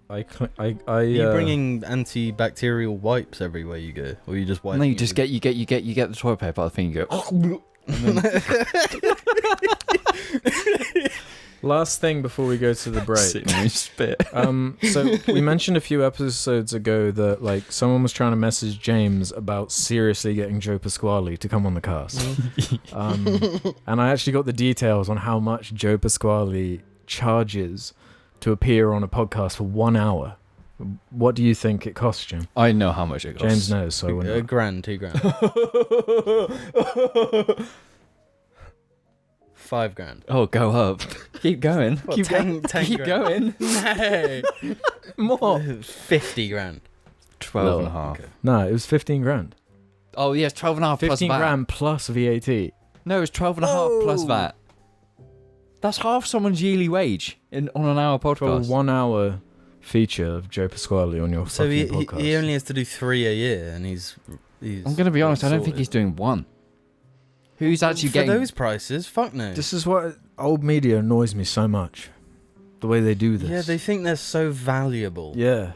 Are you bringing antibacterial wipes everywhere you go, or you just wipe? No, you just get the toilet paper out the thing. You go. Last thing before we go to the break. Sitting on your spit. So we mentioned a few episodes ago that like someone was trying to message James about seriously getting Joe Pasquale to come on the cast. And I actually got the details on how much Joe Pasquale charges to appear on a podcast for 1 hour. What do you think it costs, Jim? I know how much it costs. James knows, so I wouldn't. $1,000, $2,000. $5,000. Oh, go up. Keep going. What, Keep 10 going. Keep grand? going. No. More. $50,000. 12 and a half. Okay. No, it was 15 grand. Oh, yes, 12 and a half plus 15 VAT. grand plus VAT. No, it was 12 and a half plus Oh. VAT. That's half someone's yearly wage on an hour For a podcast. 1 hour feature of Joe Pasquale on your So fucking he podcast. he only has to do 3 a year, and he's I'm going to be honest, I don't think he's doing one. Who's actually for getting... those prices. Fuck no. This is what old media annoys me so much. The way they do this. Yeah, they think they're so valuable. Yeah.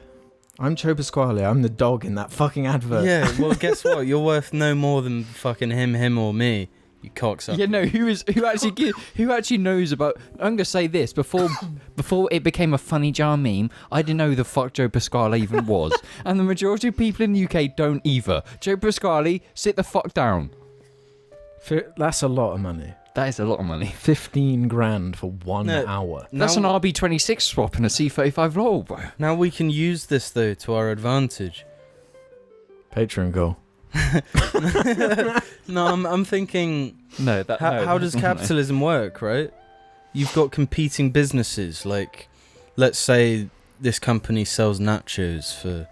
I'm Joe Pasquale. I'm the dog in that fucking advert. Yeah, well, guess what? You're worth no more than fucking him, or me. You cocksucker. Yeah, no. Who actually knows about? I'm gonna say this before it became a funny jar meme. I didn't know who the fuck Joe Pasquale even was, and the majority of people in the UK don't either. Joe Pasquale, sit the fuck down. That's a lot of money. That is a lot of money. 15 grand for 1 hour. That's an RB26 swap and a C35 roll, bro. Now we can use this though to our advantage. Patreon goal. No, I'm thinking. No, How does capitalism work, right? You've got competing businesses. Like, let's say this company sells nachos for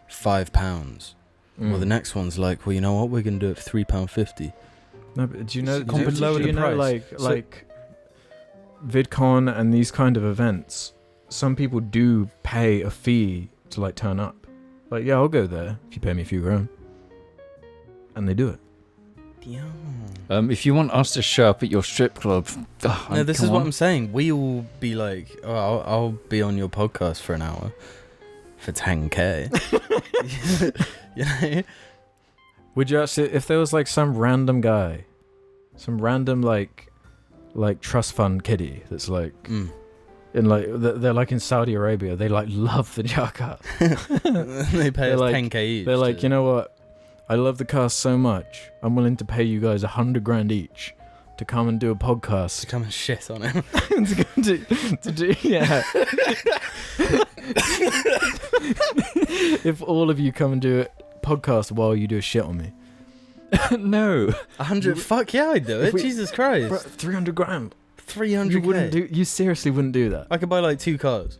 £5. Well, the next one's like, well, you know what? We're gonna do it for £3.50. No, but do you know? Do you know, like VidCon and these kind of events? Some people do pay a fee to like turn up. Like, yeah, I'll go there if you pay me a few grand, and they do it. If you want us to show up at your strip club, no, this is what I'm saying. We'll be like, oh, I'll be on your podcast for an hour for 10k. You know? Would you actually, if there was like some random guy, some random like trust fund kiddie that's like in like they're like in Saudi Arabia, they like love the JARCast. They pay us like, 10k each. They're like, you know what? I love the cast so much. I'm willing to pay you guys 100 grand each to come and do a podcast. To come and shit on him. to do, yeah. If all of you come and do a podcast while you do a shit on me. No. 100? Fuck yeah, I'd do it. Jesus Christ. Bro, 300 grand. 300 You wouldn't do. You seriously wouldn't do that. I could buy like 2 cars.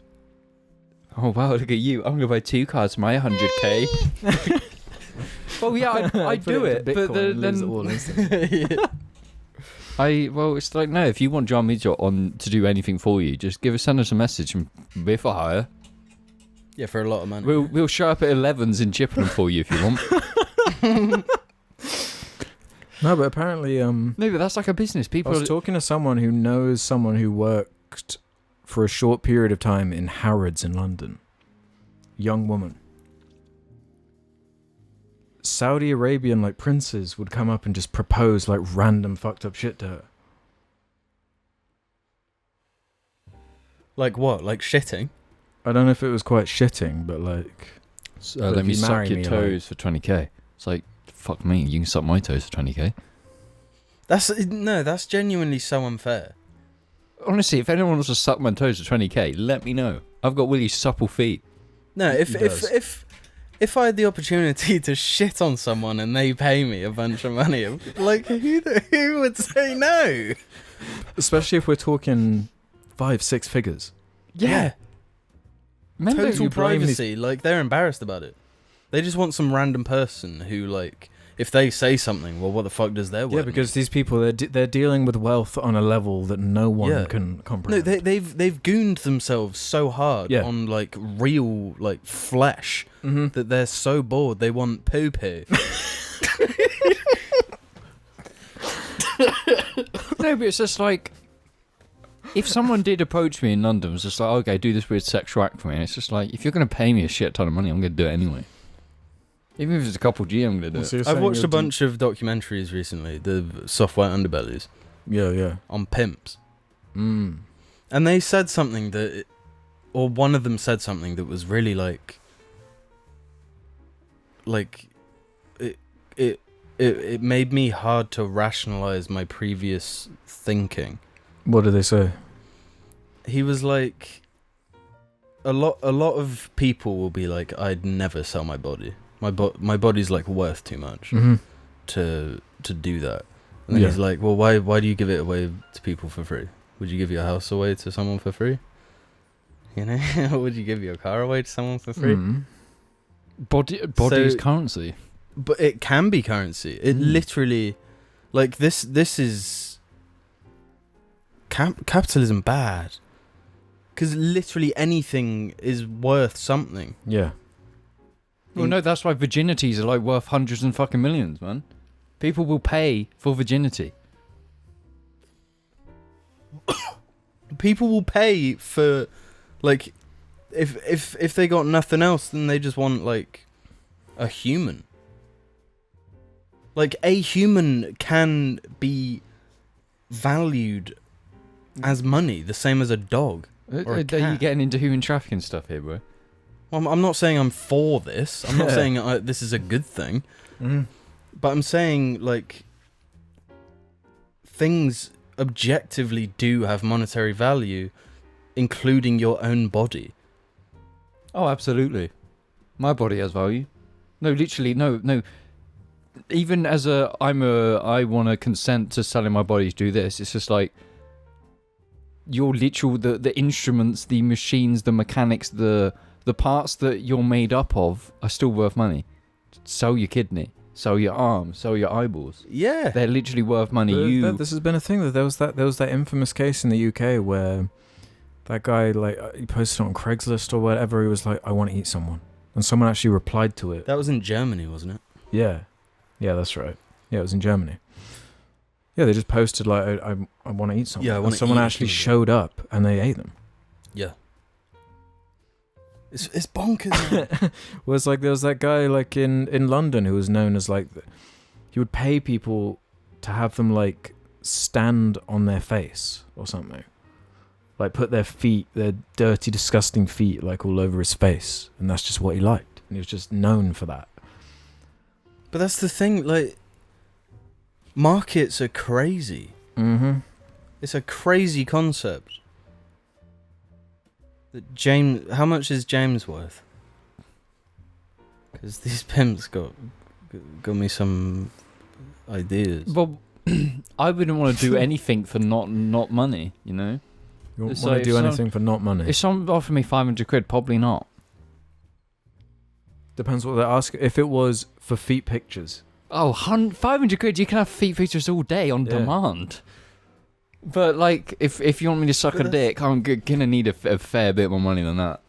Oh wow, look at you. I'm gonna buy 2 cars for my 100k. Well, yeah, I'd do it, but then it's like, no, if you want John Media on to do anything for you, just send us a message and we're for hire. Yeah, for a lot of money. We'll show up at 11s in Chippenham for you if you want. No, but apparently, no, but that's like a business. People. I was talking to someone who knows someone who worked for a short period of time in Harrods in London. Young woman. Saudi Arabian like princes would come up and just propose like random fucked up shit to her. Like what? Like shitting? I don't know if it was quite shitting, but like... let me suck your toes for 20k. It's like, fuck me, you can suck my toes for 20k. That's genuinely so unfair. Honestly, if anyone wants to suck my toes for 20k, let me know. I've got really supple feet. No, if I had the opportunity to shit on someone and they pay me a bunch of money, like, who would say no? Especially if we're talking 5-6 figures. Yeah. Remember, Total privacy. Like, they're embarrassed about it. They just want some random person who, like, if they say something, well, what the fuck does their word Yeah, because mean? these people, they're dealing with wealth on a level that no one can comprehend. No, they've gooned themselves so hard on, like, real, like, flesh that they're so bored they want poo-poo. No, but it's just like, if someone did approach me in London, it was just like, okay, do this weird sexual act for me. And it's just like, if you're going to pay me a shit ton of money, I'm going to do it anyway. Even if it's a couple G, I'm going to do it. I've watched a bunch of documentaries recently, the soft white underbellies. Yeah. On pimps. And they said something that, or one of them said something that was really like it made me hard to rationalize my previous thinking. What did they say? He was like, a lot of people will be like, I'd never sell my body. My body's like worth too much to do that. And then he's like, well, why do you give it away to people for free? Would you give your house away to someone for free? You know, would you give your car away to someone for free? Body is currency. But it can be currency. It literally, like, this is capitalism bad. Because literally anything is worth something. Yeah. Well, no, that's why virginities are like worth hundreds and fucking millions, man. People will pay for virginity. People will pay for, like, if they got nothing else, then they just want like a human. Like a human can be valued as money, the same as a dog. Or a Are cat. you getting into human trafficking stuff here, bro? Well, I'm not saying I'm for this. I'm not saying this is a good thing. But I'm saying, like, things objectively do have monetary value, including your own body. Oh, absolutely. My body has value. No, literally, no. Even as I want to consent to selling my body to do this. It's just like, your literal, the instruments, the machines, the mechanics, the parts that you're made up of are still worth money. Sell your kidney, sell your arm, sell your eyeballs. Yeah. They're literally worth money. This has been a thing. There was that infamous case in the UK where that guy, like, he posted on Craigslist or whatever. He was like, "I want to eat someone," and someone actually replied to it. That was in Germany, wasn't it? Yeah, that's right. Yeah, it was in Germany. Yeah, they just posted like, I want to eat someone. Yeah, I and wanna someone eat actually somebody. showed up and they ate them. Yeah. It's bonkers. Man. Was like there was that guy like in London who was known as like, he would pay people to have them like stand on their face or something, like put their dirty, disgusting feet like all over his face, and that's just what he liked, and he was just known for that. But that's the thing, like, markets are crazy. It's a crazy concept. How much is James worth? Because these pimps got me some ideas. Well, I wouldn't want to do anything for not money, you know? You want So to if do some- anything for not money? If someone offered me 500 quid, probably not. Depends what they ask. If it was for feet pictures. Oh, 500 quid, you can have feet pictures all day on Yeah. demand. But, like, if you want me to suck a dick, I'm gonna need a fair bit more money than that.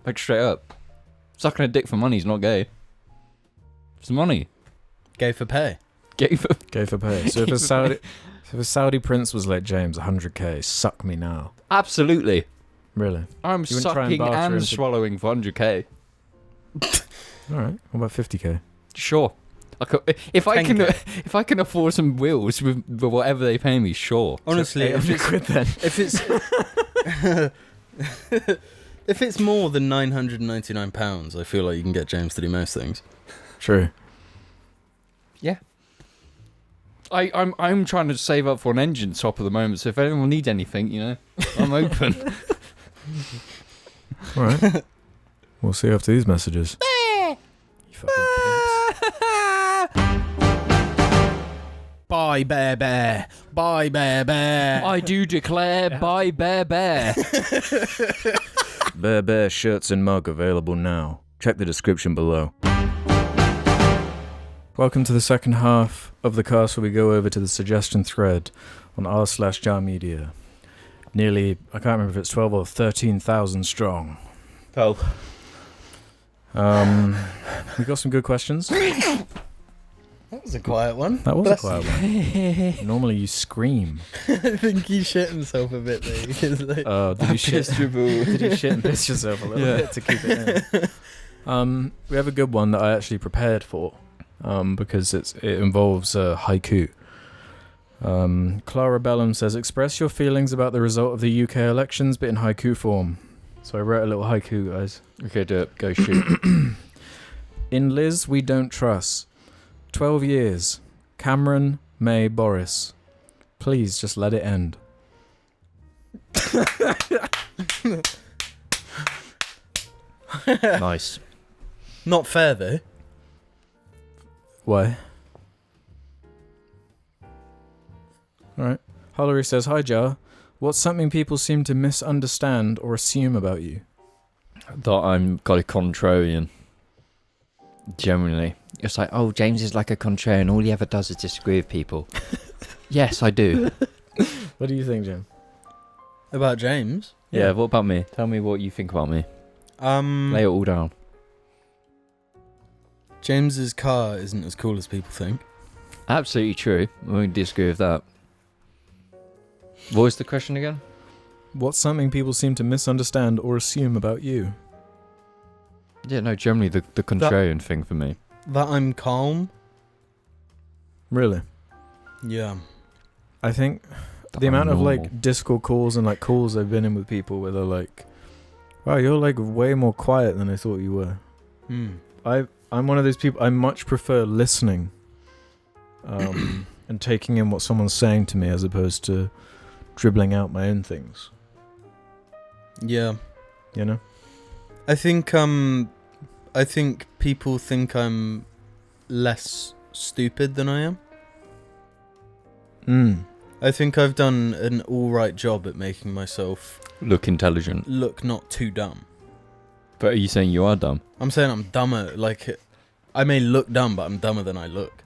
Like, straight up. Sucking a dick for money is not gay. It's money. Gay for pay. Gay for... Gay for pay. So if a Saudi prince was like, James, 100k, suck me now. Absolutely. Really? I'm You wouldn't try and sucking barter and into- swallowing for 100k. Alright, what about 50k? Sure. If I 10K. can afford some wheels with whatever they pay me, sure. Honestly, if 800 it's, quid then. if it's more than £999, I feel like you can get James to do most things. True. Yeah. I'm trying to save up for an engine swap at the moment, so if anyone needs anything, you know, I'm open. Alright. We'll see after these messages. You fucking pimps. Bye, Bear Bear. Bye, Bear Bear. I do declare, buy Bear Bear. Bear Bear shirts and mug available now. Check the description below. Welcome to the second half of the cast where we go over to the suggestion thread on r/JARmedia. Nearly, I can't remember if it's 12 or 13,000 strong. 12. We got some good questions. That was a quiet one. That was a quiet one. Normally you scream. I think he shit himself a bit there. Did you shit? Did you shit and piss yourself a little bit to keep it in? We have a good one that I actually prepared for, because it involves haiku. Clara Bellum says, "Express your feelings about the result of the UK elections, but in haiku form." So I wrote a little haiku, guys. Okay, do it. Go shoot. In Liz, we don't trust. 12 years. Cameron, May, Boris. Please just let it end. Nice. Not fair, though. Why? Alright. Hollery says, "Hi Jar. What's something people seem to misunderstand or assume about you?" That I'm got a contrarian. Generally. It's like, oh, James is like a contrarian. All he ever does is disagree with people. Yes, I do. What do you think, Jim? About James? Yeah, what about me? Tell me what you think about me. Lay it all down. James's car isn't as cool as people think. Absolutely true. I won't disagree with that. What was the question again? What's something people seem to misunderstand or assume about you? Yeah, no, generally the contrarian thing for me. That I'm calm. Really? Yeah. I think That the I'm amount of normal. like Discord calls and like calls I've been in with people where they're like, wow, you're like way more quiet than I thought you were. I'm one of those people, I much prefer listening and taking in what someone's saying to me as opposed to dribbling out my own things. Yeah. You know? I think people think I'm less stupid than I am. I think I've done an alright job at making myself Look intelligent. look not too dumb. But are you saying you are dumb? I'm saying I'm dumber, like, I may look dumb, but I'm dumber than I look.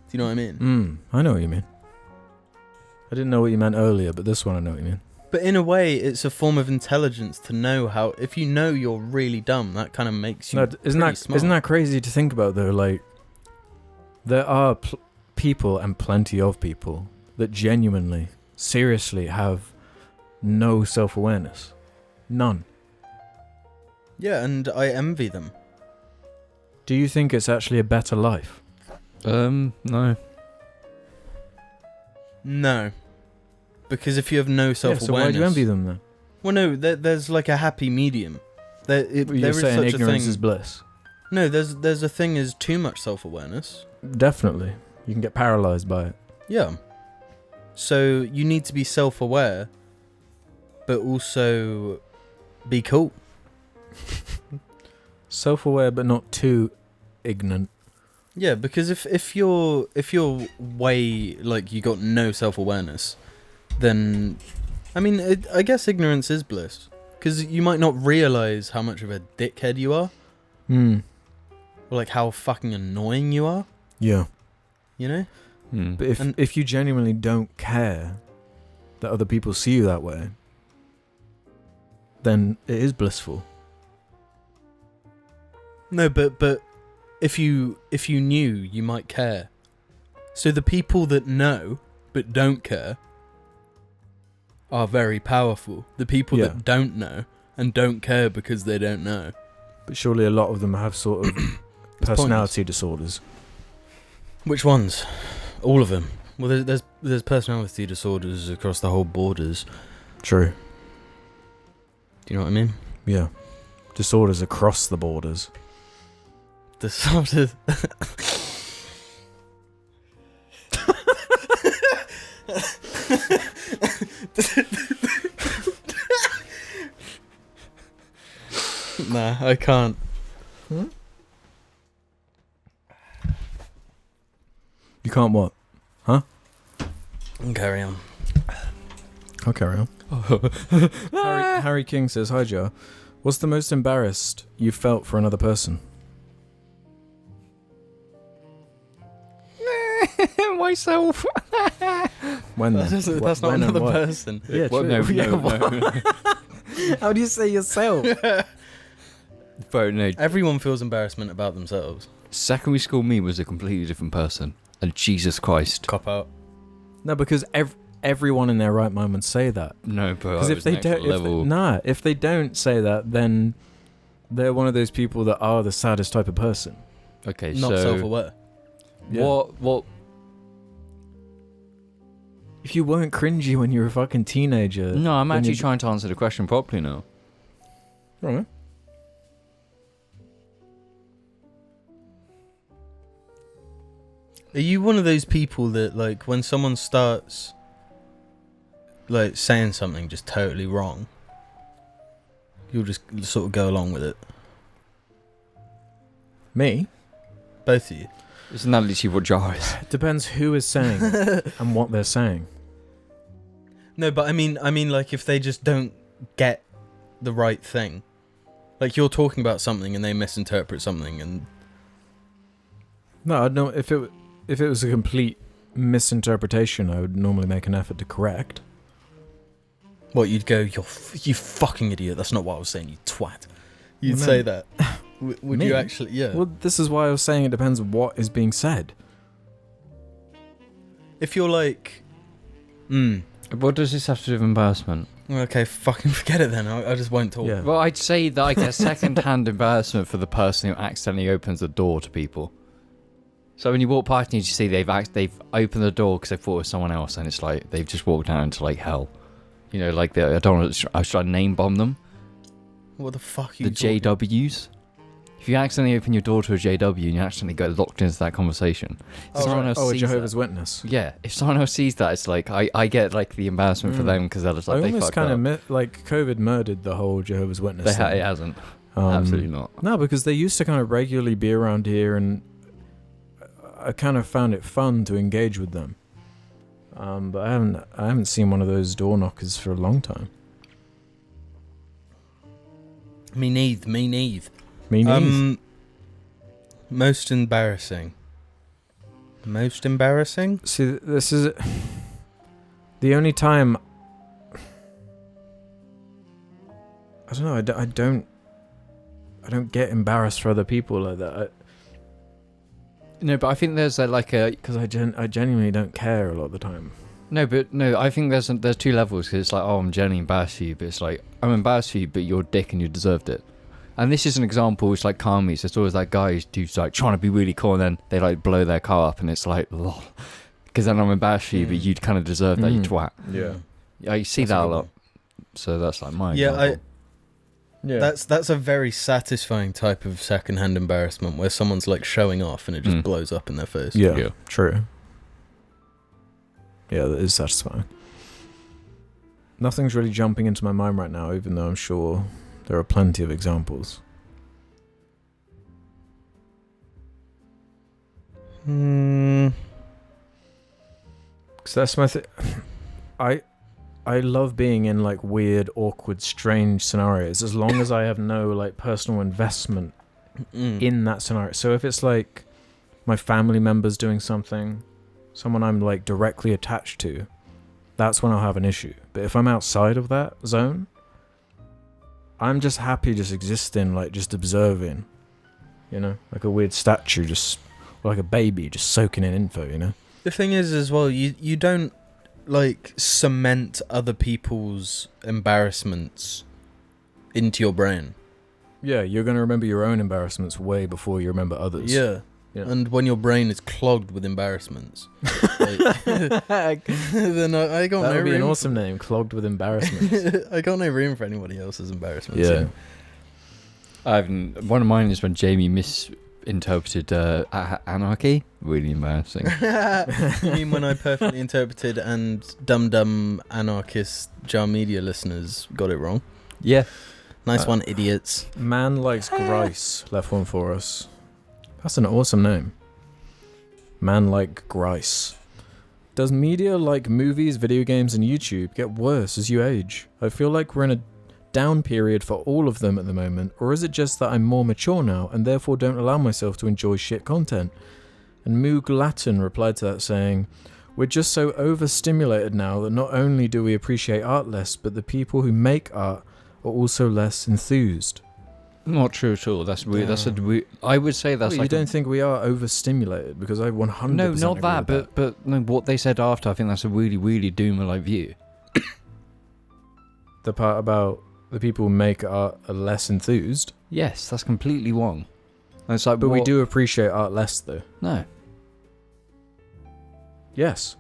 Do you know what I mean? I know what you mean. I didn't know what you meant earlier, but this one I know what you mean. But in a way, it's a form of intelligence to know how, if you know you're really dumb, that kind of makes you pretty smart. Isn't that crazy to think about though? Like, there are people and plenty of people that genuinely, seriously have no self-awareness. None. Yeah, and I envy them. Do you think it's actually a better life? No. No. Because if you have no self-awareness... so why do you envy them then? Well, no, there's like a happy medium. There You're is saying such a ignorance thing. is bliss. No, there's a thing as too much self-awareness. Definitely. You can get paralyzed by it. Yeah. So you need to be self-aware, but also be cool. Self-aware but not too ignorant. Yeah, because if you're way, like, you got no self-awareness, then, I mean, I guess ignorance is bliss. Because you might not realise how much of a dickhead you are. Or, like, how fucking annoying you are. Yeah. You know? But if you genuinely don't care that other people see you that way, then it is blissful. No, but if you knew, you might care. So the people that know but don't care are very powerful. The people that don't know and don't care because they don't know. But surely a lot of them have sort of personality disorders. Which ones? All of them. Well, there's personality disorders across the whole borders. True. Do you know what I mean? Yeah. Disorders across the borders. Disorders. Nah, I can't. You can't what? Huh? Carry on. I'll carry on. Harry King says, hi Joe. What's the most embarrassed you felt for another person? Myself. When then? That's not When and another what? person. Yeah, Well, true. no. How do you say yourself? Bro, no. Everyone feels embarrassment about themselves. Secondary school me was a completely different person. And Jesus Christ. Cop out. No, because everyone in their right mind would say that. No, bro. Because if they don't, if they don't say that, then they're one of those people that are the saddest type of person. Okay, Not so self-aware. Yeah. what? If you weren't cringy when you were a fucking teenager. No, I'm then actually you- trying to answer the question properly now. Right. Are you one of those people that, like, when someone starts, like, saying something just totally wrong, you'll just sort of go along with it? Me? Both of you. Isn't that literally what jar is? Depends who is saying and what they're saying. No, but I mean, like, if they just don't get the right thing. Like, you're talking about something and they misinterpret something, and... No, I'd know if it was a complete misinterpretation, I would normally make an effort to correct. What, you'd go, you fucking idiot, that's not what I was saying, you twat. You'd Well, say that. Would Me? you actually? Yeah. Well, this is why I was saying it depends what is being said. If you're like... What does this have to do with embarrassment? Okay, fucking forget it then. I just won't talk. Yeah. Well, I'd say that I get second-hand embarrassment for the person who accidentally opens the door to people. So when you walk past and you see they've opened the door because they thought it was someone else, and it's like they've just walked down into like hell. You know, like I don't want to. I should name bomb them. What the fuck are you The talking? JWs. If you accidentally open your door to a JW and you accidentally get locked into that conversation, if someone else a sees Jehovah's that, Witness. yeah, if someone else sees that, it's like I get like the embarrassment for them because they're just like I they almost fucked kind up. of like COVID murdered the whole Jehovah's Witness. It thing. hasn't. Um, Absolutely not. No, because they used to kind of regularly be around here, and I kind of found it fun to engage with them. But I haven't seen one of those door knockers for a long time. Me neither. Me neither. Most embarrassing. Most embarrassing? See, this is the only time. I don't know. I don't get embarrassed for other people like that. No, but I think there's like a Because I genuinely don't care a lot of the time. no, but no. I think there's two levels because it's like, oh, I'm genuinely embarrassed for you, but it's like I'm embarrassed for you, but you're a dick and you deserved it. And this is an example. It's like CALNE. So it's always that guy who's like trying to be really cool, and then they like blow their car up, and it's like, because then I'm embarrassed for you, but you'd kind of deserve that, you twat. Yeah. Yeah, you see That's a that a good lot. one. So that's like my Yeah, example. That's a very satisfying type of secondhand embarrassment where someone's like showing off and it just blows up in their face. Yeah, true. Yeah, that is satisfying. Nothing's really jumping into my mind right now, even though I'm sure there are plenty of examples. Because that's my thing. I love being in like weird, awkward, strange scenarios as long as I have no like personal investment in that scenario. So if it's like my family members doing something, someone I'm like directly attached to, that's when I'll have an issue. But if I'm outside of that zone, I'm just happy just existing, like just observing, you know, like a weird statue, just or like a baby just soaking in info, you know. The thing is as well, you don't like cement other people's embarrassments into your brain. Yeah, you're going to remember your own embarrassments way before you remember others. Yeah. Yeah. And when your brain is clogged with embarrassments, like, then I got That no would be an room awesome name, clogged with embarrassments. I got no room for anybody else's embarrassments. Yeah. One of mine is when Jamie misinterpreted anarchy. Really embarrassing. You mean when I perfectly interpreted and dumb anarchist Jar Media listeners got it wrong? Yeah. Nice one, idiots. Man Likes Grice left one for us. That's an awesome name. Man Like Grice. Does media like movies, video games, and YouTube get worse as you age? I feel like we're in a down period for all of them at the moment, or is it just that I'm more mature now and therefore don't allow myself to enjoy shit content? And Moog Latin replied to that saying, we're just so overstimulated now that not only do we appreciate art less, but the people who make art are also less enthused. Not true at all. That's weird. That's a weird. I would say that's You like. don't think we are overstimulated? Because I 100% No, not agree that. with But no, what they said after, I think that's a really, really doomer-like view. the part about the people who make art are less enthused. Yes, that's completely wrong. And it's like, But we what- do appreciate art less, though. No, Yes.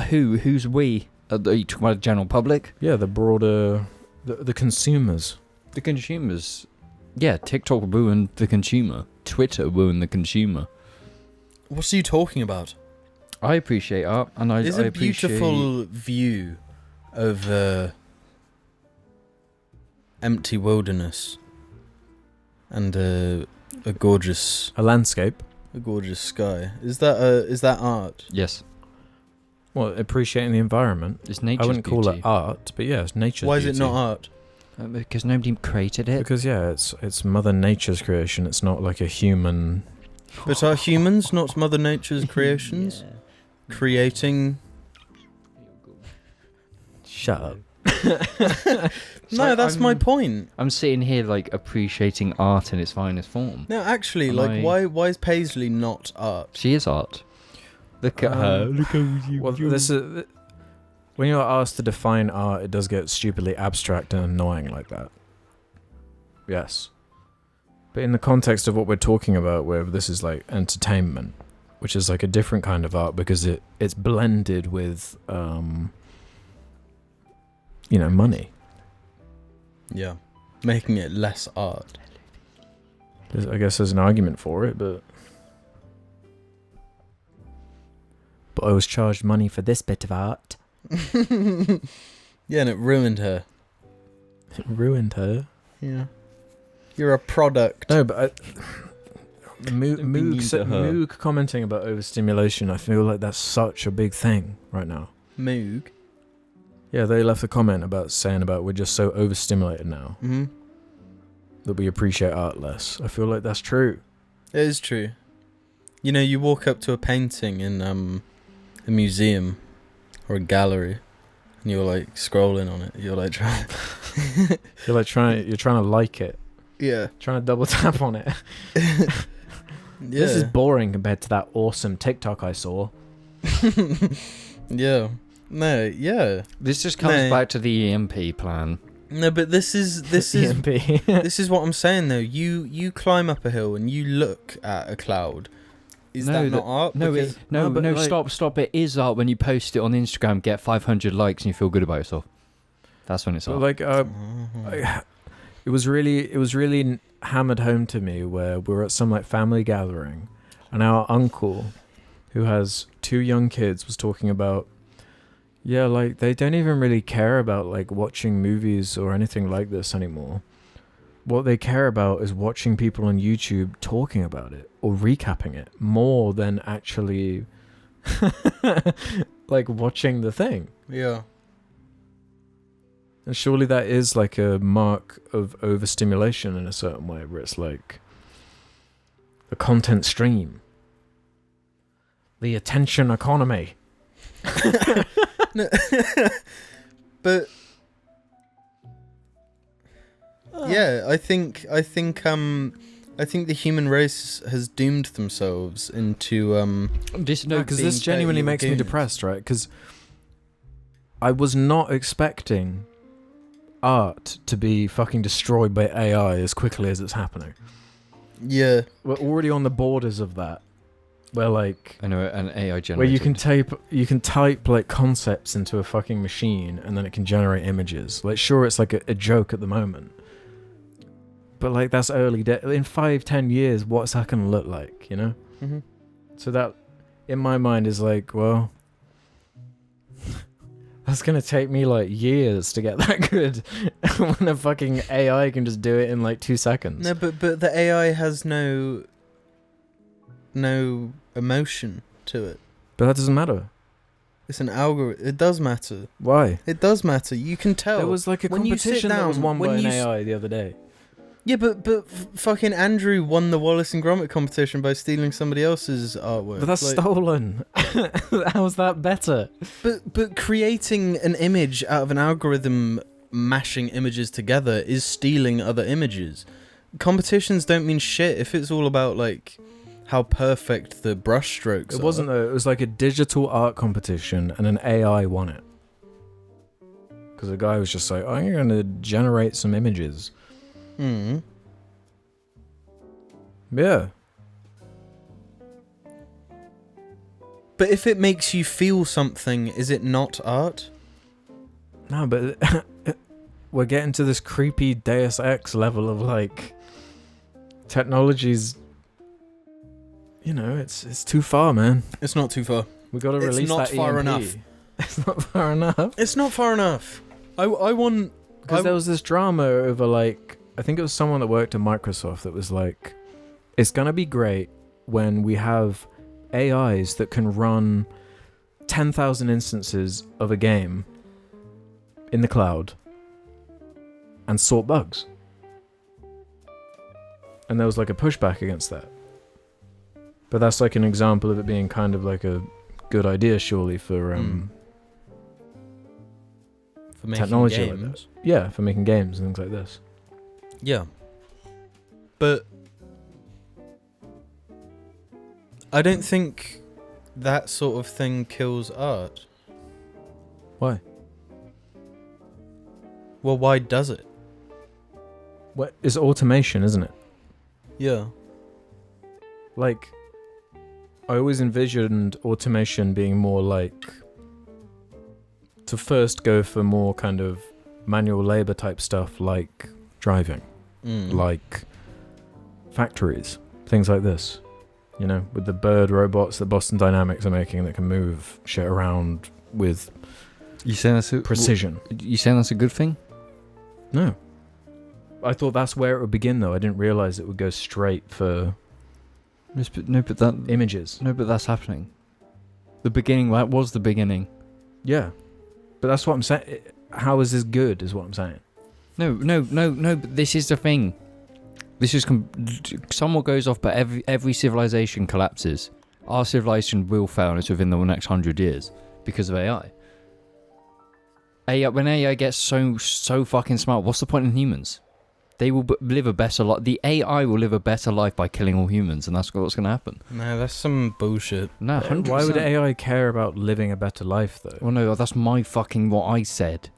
who's we? Are you talking about the general public? Yeah, the broader... The consumers. The consumers. Yeah, TikTok ruined the consumer. Twitter ruined the consumer. What are you talking about? I appreciate art, and I There's a appreciate... beautiful view of empty wilderness and a gorgeous sky. Is that art? Yes, Well, appreciating the environment. it's nature's I wouldn't call beauty. it art, but yeah, it's nature's Why beauty. is it not art? Because nobody created it. Because, yeah, it's Mother Nature's creation. It's not like a human... But are humans not Mother Nature's creations? Creating... Shut up. No, that's my point. I'm sitting here like appreciating art in its finest form. No, actually, Am like, I- why is Paisley not art? She is art. Look at her. Look how you. Well, this is... when you're asked to define art, it does get stupidly abstract and annoying like that. Yes. But in the context of what we're talking about, where this is like entertainment, which is like a different kind of art because it's blended with, money. Yeah. Making it less art. I guess there's an argument for it, but I was charged money for this bit of art. Yeah, and it ruined her. It ruined her. Yeah. You're a product. No, but Moog commenting about overstimulation, I feel like that's such a big thing right now. Moog? Yeah, they left a comment saying we're just so overstimulated now that we appreciate art less. I feel like that's true. It is true. You know, you walk up to a painting in a museum or a gallery, and you're like scrolling on it. You're like trying. You're trying to like it. Yeah. Trying to double tap on it. Yeah. This is boring compared to that awesome TikTok I saw. Yeah. No. Yeah. This just comes back to the EMP plan. No, but this is EMP. this is what I'm saying though. You climb up a hill and you look at a cloud. Is that not art? Stop. It is art when you post it on Instagram, get 500 likes, and you feel good about yourself. That's when it's art. Like, it was really hammered home to me where we were at some like family gathering, and our uncle, who has 2 young kids, was talking about, yeah, like they don't even really care about like watching movies or anything like this anymore. What they care about is watching people on YouTube talking about it or recapping it more than actually like watching the thing. Yeah. And surely that is like a mark of overstimulation in a certain way, where it's like the content stream, the attention economy. No. But yeah, I think the human race has doomed themselves into because this genuinely makes me depressed, right? Because I was not expecting art to be fucking destroyed by AI as quickly as it's happening. Yeah, we're already on the borders of that, where like I know an AI generated. Where you can type like concepts into a fucking machine and then it can generate images. Like sure, it's like a joke at the moment, but like that's early in 5-10 years, what's that gonna look like, you know? Mm-hmm. So that in my mind is like, well, that's gonna take me like years to get that good when a fucking AI can just do it in like 2 seconds. No, but the AI has no emotion to it. But that doesn't matter. It's an algorithm. It does matter. Why? It does matter. You can tell. There was like a competition that was won by an AI the other day. Yeah, but fucking Andrew won the Wallace and Gromit competition by stealing somebody else's artwork. But that's stolen. How's that better? But creating an image out of an algorithm mashing images together is stealing other images. Competitions don't mean shit if it's all about like how perfect the brushstrokes are. It wasn't though. It was like a digital art competition and an AI won it. Because the guy was just like, oh, I'm going to generate some images. Hmm. Yeah. But if it makes you feel something, is it not art? No, but we're getting to this creepy Deus Ex level of like technology's, you know, it's too far, man. It's not too far. We got to release that EMP. It's not far enough. It's not far enough. It's not far enough. I want... Because there was this drama over like, I think it was someone that worked at Microsoft that was like, it's going to be great when we have AIs that can run 10,000 instances of a game in the cloud and sort bugs. And there was like a pushback against that. But that's like an example of it being kind of like a good idea, surely, for making technology games. like this. Yeah, for making games and things like this. Yeah. But I don't think that sort of thing kills art. Why? Well, why does it? What is automation, isn't it? Yeah. Like, I always envisioned automation being more like to first go for more kind of manual labor type stuff, like driving, like factories, things like this. You know, with the bird robots that Boston Dynamics are making that can move shit around with You saying that's precision. You saying that's a good thing? No. I thought that's where it would begin, though. I didn't realize it would go straight for No, but that images. No, but that's happening. The beginning. That was the beginning. Yeah. But that's what I'm saying. How is this good, is what I'm saying. No. But this is the thing. This is somewhat goes off, but every civilization collapses. Our civilization will fail, and it's within the next 100 years because of AI. When AI gets so fucking smart, what's the point in humans? They will live a better life. The AI will live a better life by killing all humans, and that's what's going to happen. No, that's some bullshit. No, 100%. Why would AI care about living a better life, though? Well, no, that's my fucking what I said.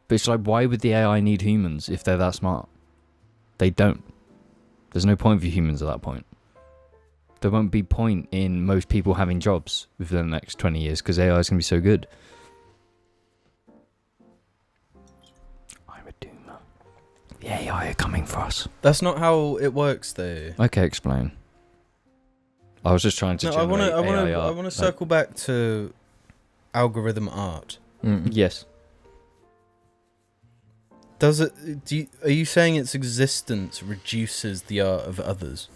But it's like, why would the AI need humans if they're that smart? They don't. There's no point for humans at that point. There won't be point in most people having jobs within the next 20 years because AI is going to be so good. I'm a doomer. The AI are coming for us. That's not how it works, though. Okay, explain. I was just trying to generate AI art. I want to circle back to algorithm art. Yes. Does it? Are you saying its existence reduces the art of others?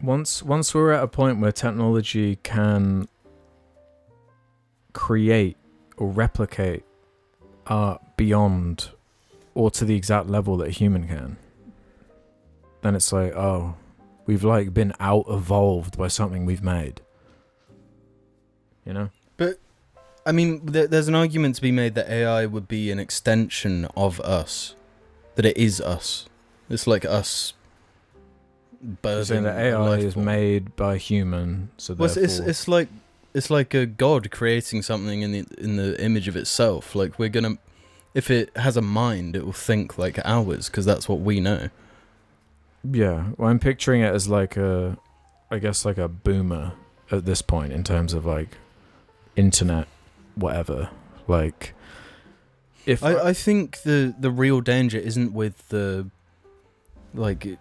Once we're at a point where technology can create or replicate art beyond or to the exact level that a human can, then it's like, oh, we've like been out-evolved by something we've made. You know? But, I mean, there's an argument to be made that AI would be an extension of us. That it is us. It's like us birthing Saying that a AI life is form. made by a human, so Well, therefore... it's like a god creating something in the image of itself. Like, we're gonna... If it has a mind, it will think like ours, because that's what we know. Yeah, well, I'm picturing it as like I guess like a boomer at this point in terms of like internet, whatever. Like, if I think the real danger isn't with the like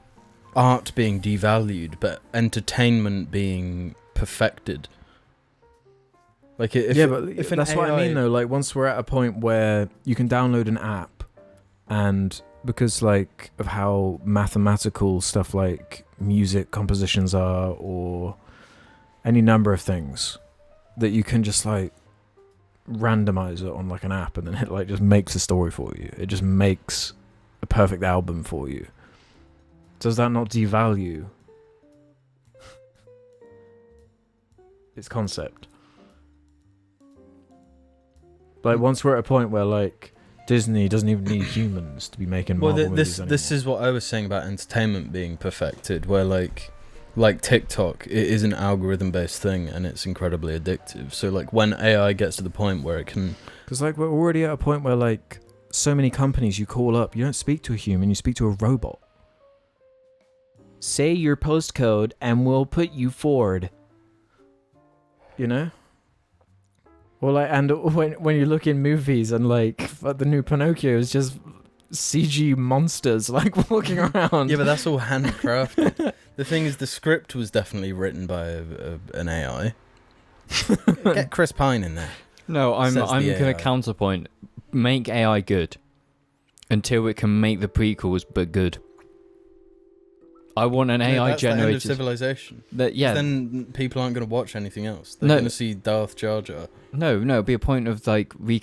art being devalued, but entertainment being perfected. Like if if an that's what I mean though. Like once we're at a point where you can download an app, and because like of how mathematical stuff like music compositions are, or any number of things, that you can just like randomize it on like an app, and then it like just makes a story for you. It just makes a perfect album for you. Does that not devalue its concept? Like once we're at a point where like Disney doesn't even need humans to be making Marvel movies anymore. This is what I was saying about entertainment being perfected, where like TikTok, it is an algorithm-based thing and it's incredibly addictive. So like when AI gets to the point where it can... Because like we're already at a point where like so many companies you call up, you don't speak to a human, you speak to a robot. Say your postcode and we'll put you forward. You know? Or like, and when you look in movies and like the new Pinocchio is just CG monsters like walking around. Yeah, but that's all handcrafted. The thing is, the script was definitely written by an AI. Get Chris Pine in there. No, I'm Says the going AI. to counterpoint. Make AI good until it can make the prequels, but good. I want an AI that's the end of generated. civilization. Yeah. Then people aren't going to watch anything else. They're No. going to see Darth Jar Jar. No, it'd be a point of like we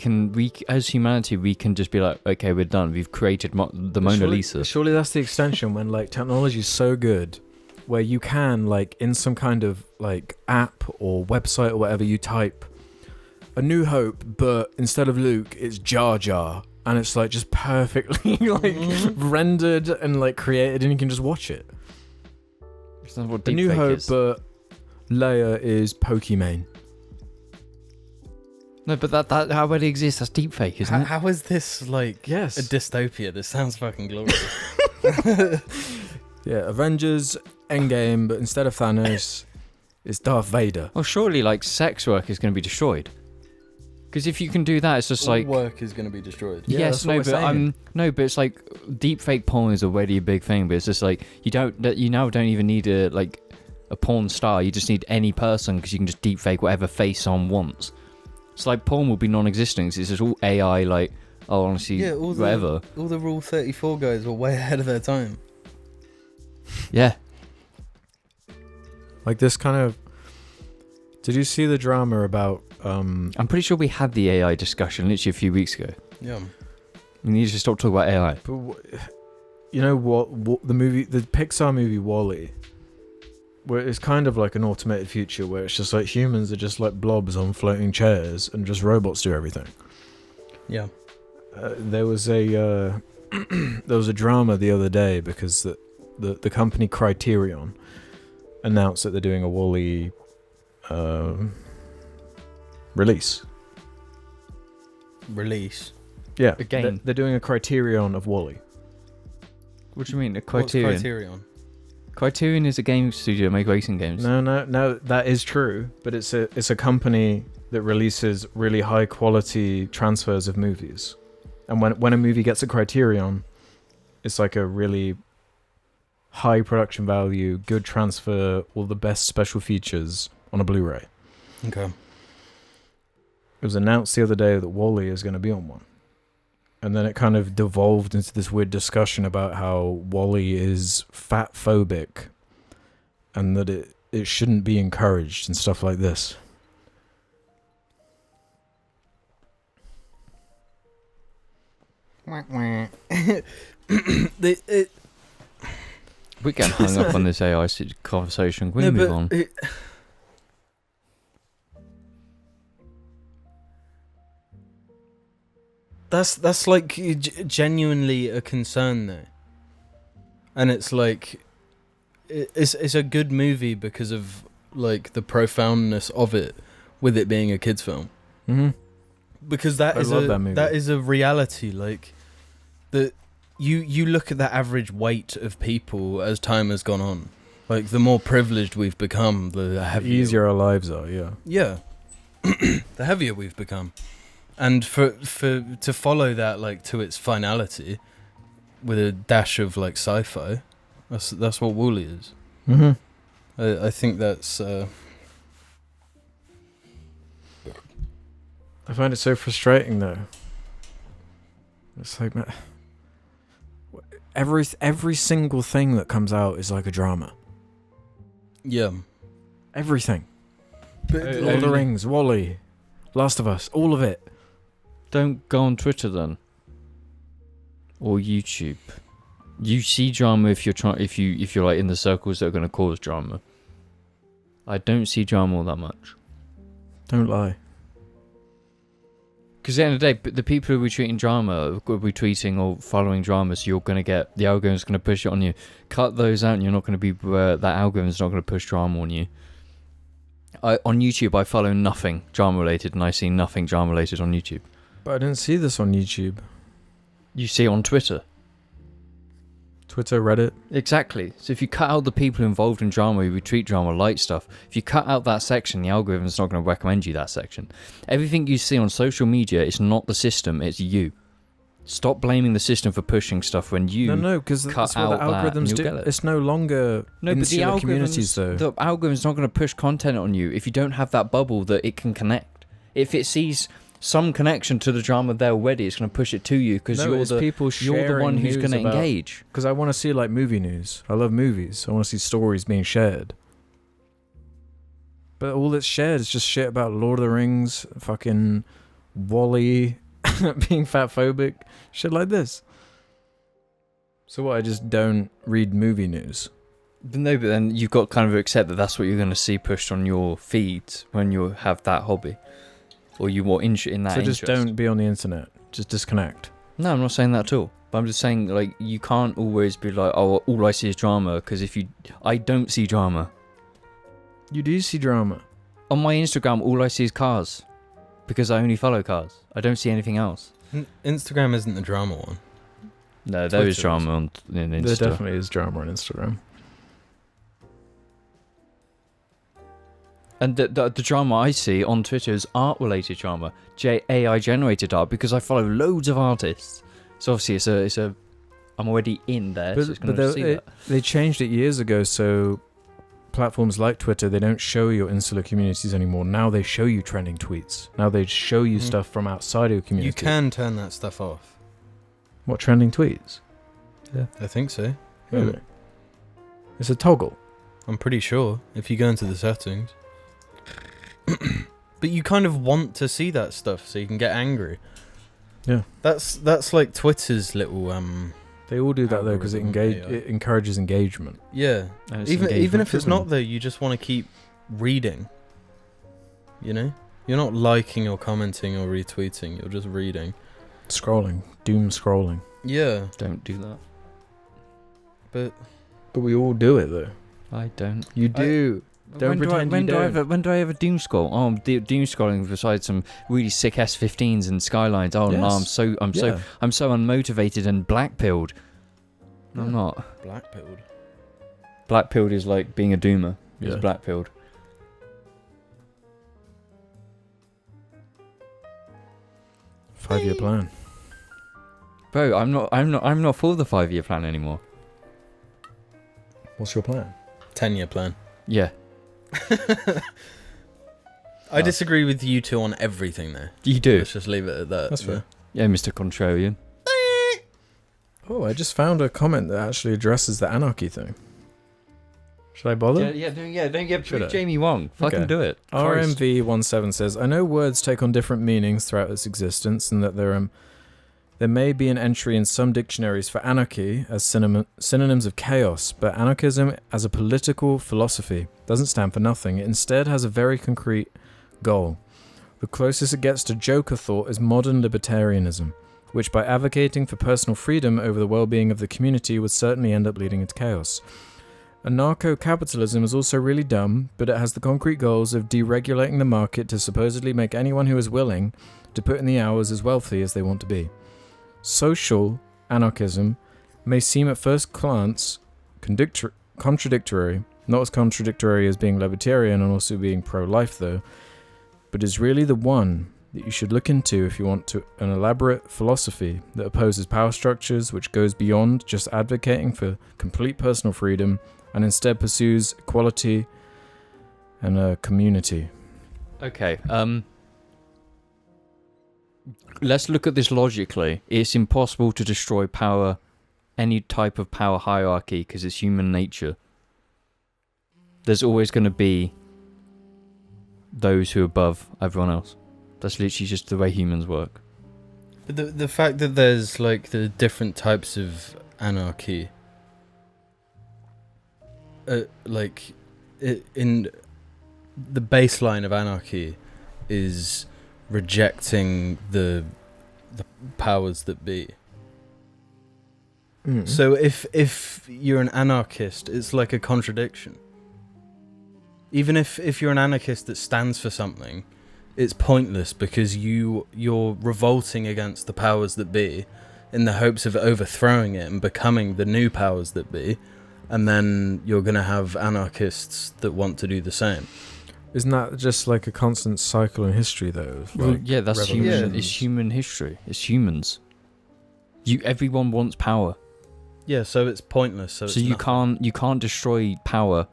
as humanity we can just be like, okay, we're done. We've created the Mona Lisa. Surely that's the extension when like technology is so good, where you can like in some kind of like app or website or whatever, you type A New Hope, but instead of Luke, it's Jar Jar, and it's like just perfectly like rendered and like created, and you can just watch it. That's what A New deepfake Hope, is. but Leia is Pokimane. No, but that already exists. That's deepfake, isn't it? How is this like Yes. a dystopia? This sounds fucking glorious. Yeah, Avengers Endgame, but instead of Thanos, it's Darth Vader. Well, surely, like, sex work is going to be destroyed. Because if you can do that, it's just All like... work is going to be destroyed. Yeah, yes, that's what no, we're but saying. no, but it's like deepfake porn is already a big thing. But it's just like you now don't even need a porn star. You just need any person because you can just deepfake whatever face someone wants. It's like porn will be non-existent. It's just all AI. Like, oh, honestly, whatever. All the Rule 34 guys were way ahead of their time. Yeah. Like this kind of... Did you see the drama about... I'm pretty sure we had the AI discussion literally a few weeks ago. Yeah. We need to stop talking about AI. But you know what the Pixar movie WALL-E, where it's kind of like an automated future where it's just like humans are just like blobs on floating chairs and just robots do everything. Yeah. There was a drama the other day because the company Criterion announced that they're doing a WALL-E release. Yeah, Again. they're doing a Criterion of WALL-E. What do you mean? A What's Criterion? Criterion? Criterion is a game studio that make racing games. No, that is true, but it's a company that releases really high quality transfers of movies. And when a movie gets a Criterion, it's like a really high production value, good transfer, all the best special features on a Blu-ray. Okay. It was announced the other day that WALL-E is going to be on one. And then it kind of devolved into this weird discussion about how WALL-E is fat phobic and that it shouldn't be encouraged and stuff like this. We're getting hung up on this AI conversation. Can we move on? That's like genuinely a concern though, and it's like it's a good movie because of like the profoundness of it, with it being a kids film. Mm-hmm. Because I love that movie. that is a reality. Like that you look at the average weight of people as time has gone on. Like the more privileged we've become, the heavier. Easier our lives are, yeah. Yeah, the heavier we've become. And to follow that like to its finality, with a dash of like sci-fi, that's what WALL-E is. Mm-hmm. I think that's. I find it so frustrating though. It's like, man, every single thing that comes out is like a drama. Yeah. Everything. But Lord of the Rings, WALL-E, Last of Us, all of it. Don't go on Twitter then, or YouTube. You see drama if you're if you're like in the circles that are going to cause drama. I don't see drama all that much. Don't lie. Because at the end of the day, the people who are retweeting drama, will be tweeting or following drama, so you're going to get, the algorithm's going to push it on you. Cut those out and you're not going to be, that algorithm's not going to push drama on you. On YouTube, I follow nothing drama related, and I see nothing drama related on YouTube. But I didn't see this on YouTube. You see it on Twitter. Twitter, Reddit. Exactly. So if you cut out the people involved in drama who retweet drama, like stuff, if you cut out that section, the algorithm's not going to recommend you that section. Everything you see on social media is not the system, it's you. Stop blaming the system for pushing stuff when you No, because that's cut what the out that and algorithms you'll do. get it. It's no longer insular communities though. The algorithm's not going to push content on you if you don't have that bubble that it can connect. If it sees some connection to the drama there already, it's going to push it to you because you're the one who's going to engage. Because I want to see like movie news. I love movies. I want to see stories being shared. But all that's shared is just shit about Lord of the Rings, fucking WALL-E, being fat phobic, shit like this. So what? I just don't read movie news. No, but then you've got to kind of accept that that's what you're going to see pushed on your feeds when you have that hobby. Or you more in that So just interest. don't be on the internet. Just disconnect. No, I'm not saying that at all. But I'm just saying, like, you can't always be like, oh, all I see is drama. Because I don't see drama. You do see drama. On my Instagram, all I see is cars. because I only follow cars. I don't see anything else. Instagram isn't the drama one. No, there is Twitter drama on in Insta. There definitely is drama on Instagram. And the drama I see on Twitter is art-related drama, AI-generated art, because I follow loads of artists. So obviously it's a I'm already in there, so it's going to see that. They changed it years ago, so platforms like Twitter, they don't show your insular communities anymore. Now they show you trending tweets. Now they show you stuff from outside of your community. You can turn that stuff off. What, trending tweets? Yeah, I think so. Really? It's a toggle. I'm pretty sure if you go into the settings. But you kind of want to see that stuff so you can get angry. Yeah. That's like Twitter's little They all do that though because it encourages engagement. Yeah. Even if it's not though, you just want to keep reading. You know? You're not liking or commenting or retweeting, you're just reading. Scrolling. Doom scrolling. Yeah. Don't do that. But we all do it though. I don't. You do. Don't pretend you don't. When do I ever doom scroll? Oh, I'm doom scrolling beside some really sick S15s and Skylines. Oh no, I'm so unmotivated and black-pilled. No, I'm not. Black-pilled. Black-pilled is like being a doomer. Yeah. It's black-pilled. Five-year plan. Bro, I'm not for the 5-year plan anymore. What's your plan? 10-year plan. Yeah. I disagree with you two on everything there. You do. Let's just leave it at that. That's fair. Yeah, Mr. Contrarian. Oh, I just found a comment that actually addresses the anarchy thing. Should I bother? Don't get Should Jamie Wong. Fucking do it. RMV17 says, I know words take on different meanings throughout its existence and that there may be an entry in some dictionaries for anarchy as synonyms of chaos, but anarchism as a political philosophy doesn't stand for nothing. It instead has a very concrete goal. The closest it gets to Joker thought is modern libertarianism, which by advocating for personal freedom over the well-being of the community would certainly end up leading to chaos. Anarcho-capitalism is also really dumb, but it has the concrete goals of deregulating the market to supposedly make anyone who is willing to put in the hours as wealthy as they want to be. Social anarchism may seem at first glance contradictory, not as contradictory as being libertarian and also being pro-life though, but is really the one that you should look into if you want an elaborate philosophy that opposes power structures, which goes beyond just advocating for complete personal freedom and instead pursues equality and a community. Okay, let's look at this logically. It's impossible to destroy power, any type of power hierarchy, because it's human nature. There's always going to be those who are above everyone else. That's literally just the way humans work. But the fact that there's like the different types of anarchy, in the baseline of anarchy is rejecting the powers that be. So if you're an anarchist, it's like a contradiction. Even if you're an anarchist that stands for something, it's pointless because you're revolting against the powers that be in the hopes of overthrowing it and becoming the new powers that be, and then you're going to have anarchists that want to do the same. Isn't that just like a constant cycle in history though? Well, yeah, that's human. It's human history. It's humans. Everyone wants power. Yeah, so it's pointless. So you can't destroy power,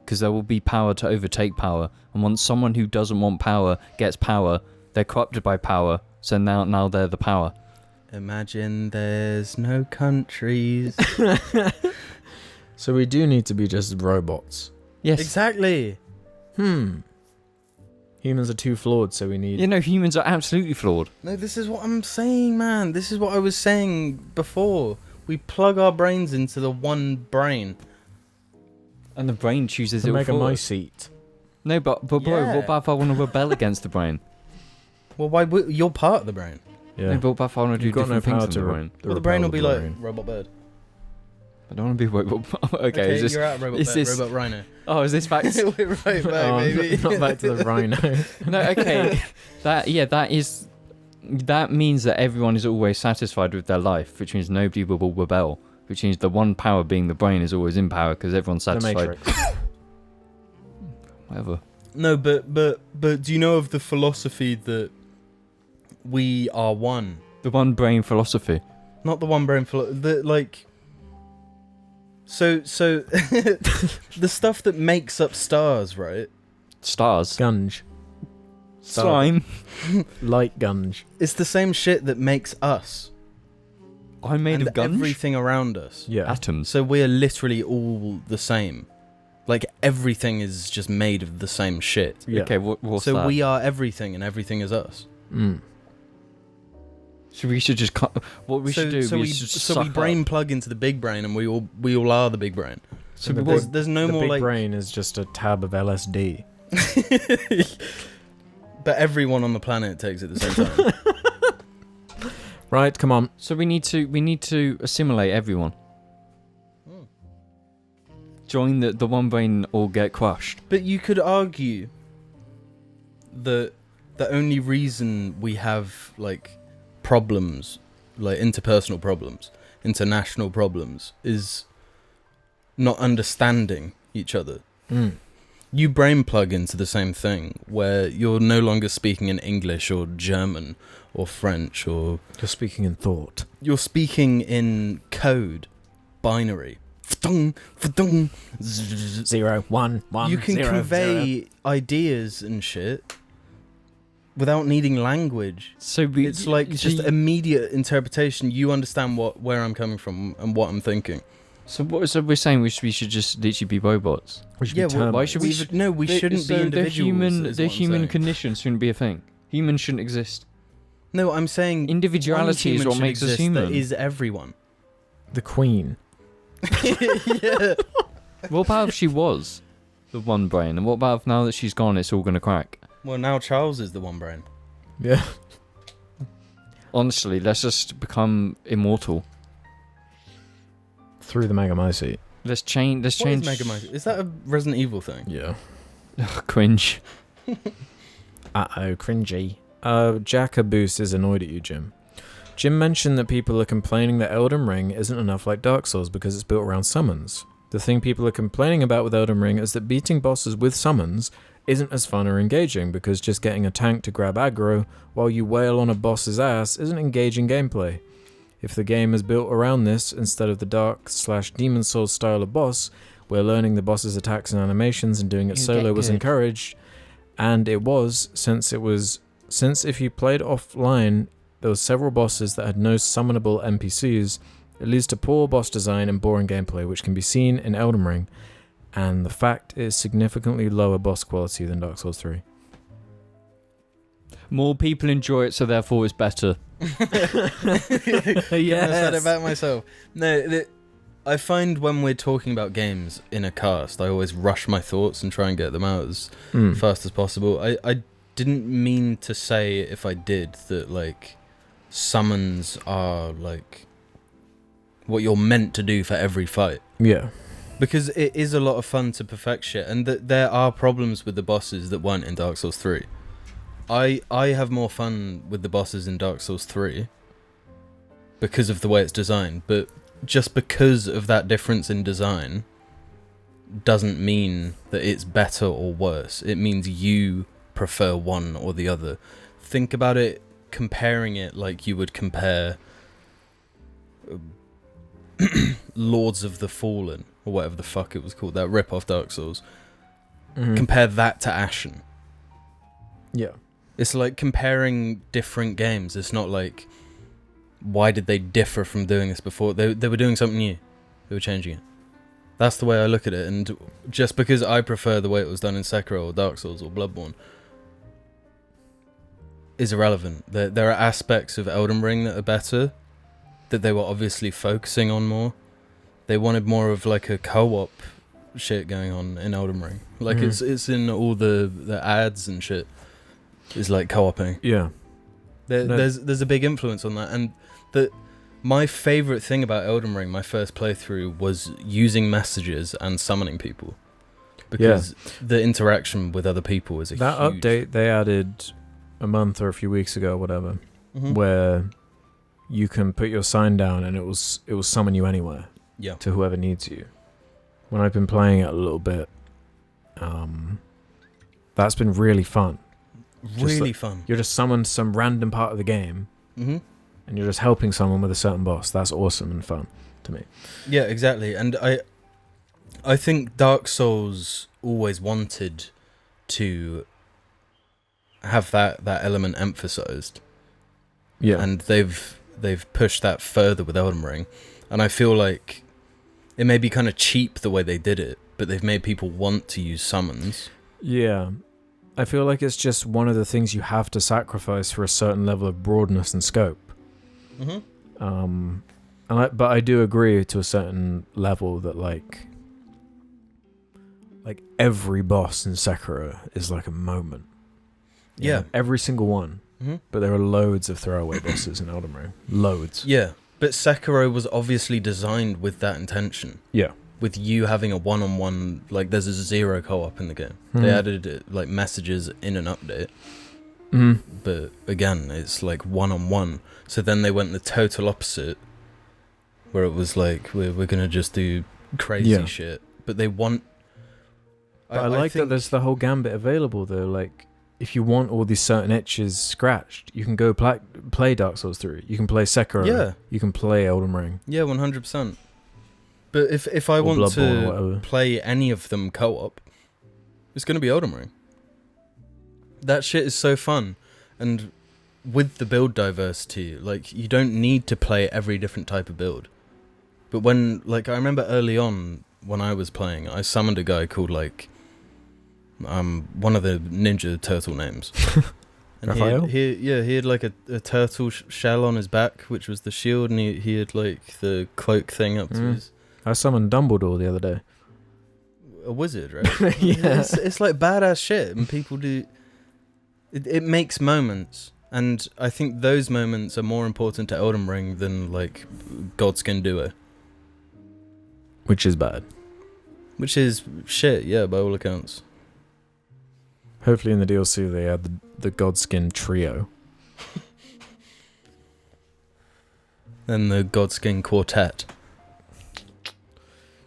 because there will be power to overtake power, and once someone who doesn't want power gets power, they're corrupted by power. So now they're the power. Imagine there's no countries. So we do need to be just robots. Yes, exactly. Humans are too flawed, so we need... humans are absolutely flawed. No, this is what I'm saying, man. This is what I was saying before. We plug our brains into the one brain. And the brain chooses to it make forward. a mice eat. No, but bro, what about if I want to rebel against the brain? Well, why you're part of the brain. Yeah. No, but what if I want to do different things to the brain? Well, the brain will be like robot bird. I don't want to be robot. Okay, is this, you're out, robot. is this- Robot Rhino. oh, is this facts? We're right back, Oh, baby. not back to the rhino. No, okay. That means that everyone is always satisfied with their life, which means nobody will rebel, which means the one power being the brain is always in power because everyone's The satisfied. Matrix. Whatever. No, but do you know of the philosophy that we are one? The one brain philosophy. Not the one brain philosophy. So the stuff that makes up stars, right? Stars. Gunge. Slime. Light gunge. It's the same shit that makes us. I'm made and of gunge. everything around us. Yeah. Atoms. So we're literally all the same. Like everything is just made of the same shit. Yeah. Okay, what's So that? we are everything and everything is us. Mm. So we should just what we should do So is just we suck brain up. plug into the big brain and we all are the big brain. So the what- big- There's no the more big like brain is just a tab of LSD. But everyone on the planet takes it at the same time. Right, come on. So we need to assimilate everyone. Join the one brain or get crushed. But you could argue that the only reason we have like problems, like interpersonal problems, international problems, is not understanding each other. Mm. You brain plug into the same thing where you're no longer speaking in English or German or French, or You're speaking in thought. you're speaking in code, binary. 0, 1, 1. You can 0, convey 0. ideas and shit without needing language. So we, It's like just immediate interpretation. You understand where I'm coming from and what I'm thinking. So we're saying we should just literally be robots. We should Yeah, be well, termites. why should we even- No, we shouldn't so be individuals. The human condition shouldn't be a thing. Humans shouldn't exist. No, I'm saying Individuality one is human what should makes us exist human. That is everyone. The Queen. Yeah. What about if she was the one brain? And what about if now that she's gone, it's all going to crack? Well, now Charles is the one brain. Yeah. Honestly, let's just become immortal. Through the Megamycete. Let's change. Let's What is change. Megamycete? Is that a Resident Evil thing? Yeah. Cringe. Uh-oh, cringy. Jackaboos is annoyed at you, Jim. Jim mentioned that people are complaining that Elden Ring isn't enough like Dark Souls because it's built around summons. The thing people are complaining about with Elden Ring is that beating bosses with summons isn't as fun or engaging because just getting a tank to grab aggro while you wail on a boss's ass isn't engaging gameplay. If the game is built around this instead of the Dark/Demon Souls style of boss, where learning the boss's attacks and animations and doing it You solo get was good. encouraged, and it was since if you played offline, there were several bosses that had no summonable NPCs. It leads to poor boss design and boring gameplay, which can be seen in Elden Ring, and the fact is significantly lower boss quality than Dark Souls 3. More people enjoy it, so therefore it's better. I said it about myself. No, I find when we're talking about games in a cast, I always rush my thoughts and try and get them out as fast as possible. I didn't mean to say, if I did, that like summons are like what you're meant to do for every fight. Yeah. Because it is a lot of fun to perfect shit, and that there are problems with the bosses that weren't in Dark Souls 3. I have more fun with the bosses in Dark Souls 3 because of the way it's designed, but just because of that difference in design doesn't mean that it's better or worse. It means you prefer one or the other. Think about it, comparing it like you would compare Lords of the Fallen, or whatever the fuck it was called, that rip-off Dark Souls. Compare that to Ashen. Yeah. It's like comparing different games. It's not like, why did they differ from doing this before? They were doing something new. They were changing it. That's the way I look at it. And just because I prefer the way it was done in Sekiro or Dark Souls or Bloodborne is irrelevant. There are aspects of Elden Ring that are better, that they were obviously focusing on more. They wanted more of like a co-op shit going on in Elden Ring. Like it's in all the ads and shit. Is like co-oping. Yeah. There's a big influence on that, and My favourite thing about Elden Ring, my first playthrough, was using messages and summoning people. Because the interaction with other people is a that huge... update they added a month or a few weeks ago, whatever, where you can put your sign down and it will summon you anywhere. Yeah. To whoever needs you. When I've been playing it a little bit, that's been really fun. Really fun. You're just summoned some random part of the game, Mm-hmm. and you're just helping someone with a certain boss. That's awesome and fun to me. Yeah, exactly. And I think Dark Souls always wanted to have that element emphasized. Yeah. And they've pushed that further with Elden Ring. And I feel like it may be kind of cheap the way they did it, but they've made people want to use summons. Yeah. I feel like it's just one of the things you have to sacrifice for a certain level of broadness and scope. Mm-hmm. But I do agree to a certain level that like every boss in Sekiro is like a moment. You Yeah. know, every single one. Mm-hmm. But there are loads of throwaway bosses in Elden Ring. Loads. Yeah, but Sekiro was obviously designed with that intention. Yeah. With you having a one-on-one, like there's a 0 co-op in the game. They added like messages in an update. Mm. But again, it's like one-on-one. So then they went the total opposite, where it was like we're gonna just do crazy shit. But they want. But I like that there's the whole gambit available though. Like, if you want all these certain itches scratched, you can go play Dark Souls 3. You can play Sekiro. Yeah. You can play Elden Ring. Yeah, 100%. But if I want to play any of them co-op, it's gonna be Elden Ring. That shit is so fun, and with the build diversity, like you don't need to play every different type of build. But when, like, I remember early on when I was playing, I summoned a guy called like one of the Ninja Turtle names. And Raphael? he had like a turtle shell on his back, which was the shield, and he had like the cloak thing up to his... I summoned Dumbledore the other day. A wizard, right? Yeah. It's like badass shit, and people do... It makes moments, and I think those moments are more important to Elden Ring than like Godskin Duo. Which is bad. Which is shit, yeah, by all accounts. Hopefully in the DLC they add the Godskin trio. And the Godskin Quartet.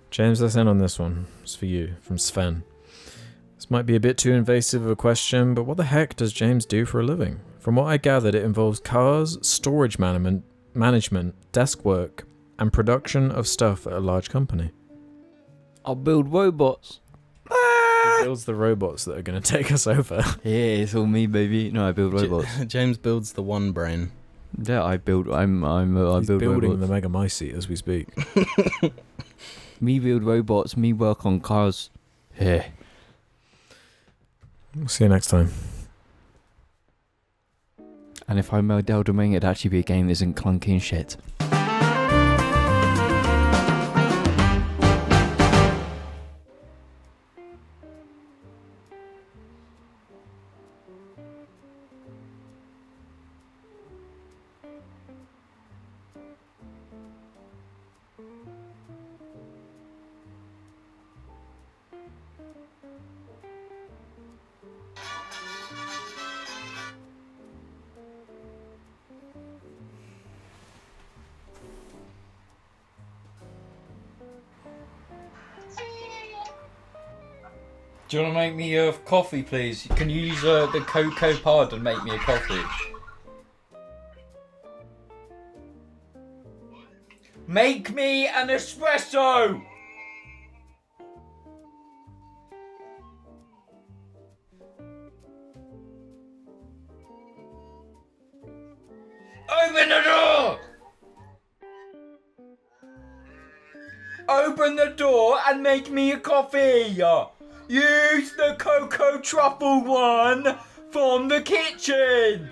James, let's end on this one. It's for you, from Sven. This might be a bit too invasive of a question, but what the heck does James do for a living? From what I gathered, it involves cars, storage management, desk work, and production of stuff at a large company. I'll build robots. He builds the robots that are going to take us over. Yeah, it's all me, baby. No, I build robots. James builds the one brain. Yeah, I build. I He's build building robots. the Mega Mycete as we speak. Me build robots. Me work on cars. Yeah. We'll see you next time. And if I made Elden Ring, it'd actually be a game that isn't clunky and shit. Do you want to make me a coffee, please? Can you use the cocoa pod and make me a coffee? Make me an espresso! Open the door! Open the door and make me a coffee! Use the cocoa truffle one from the kitchen!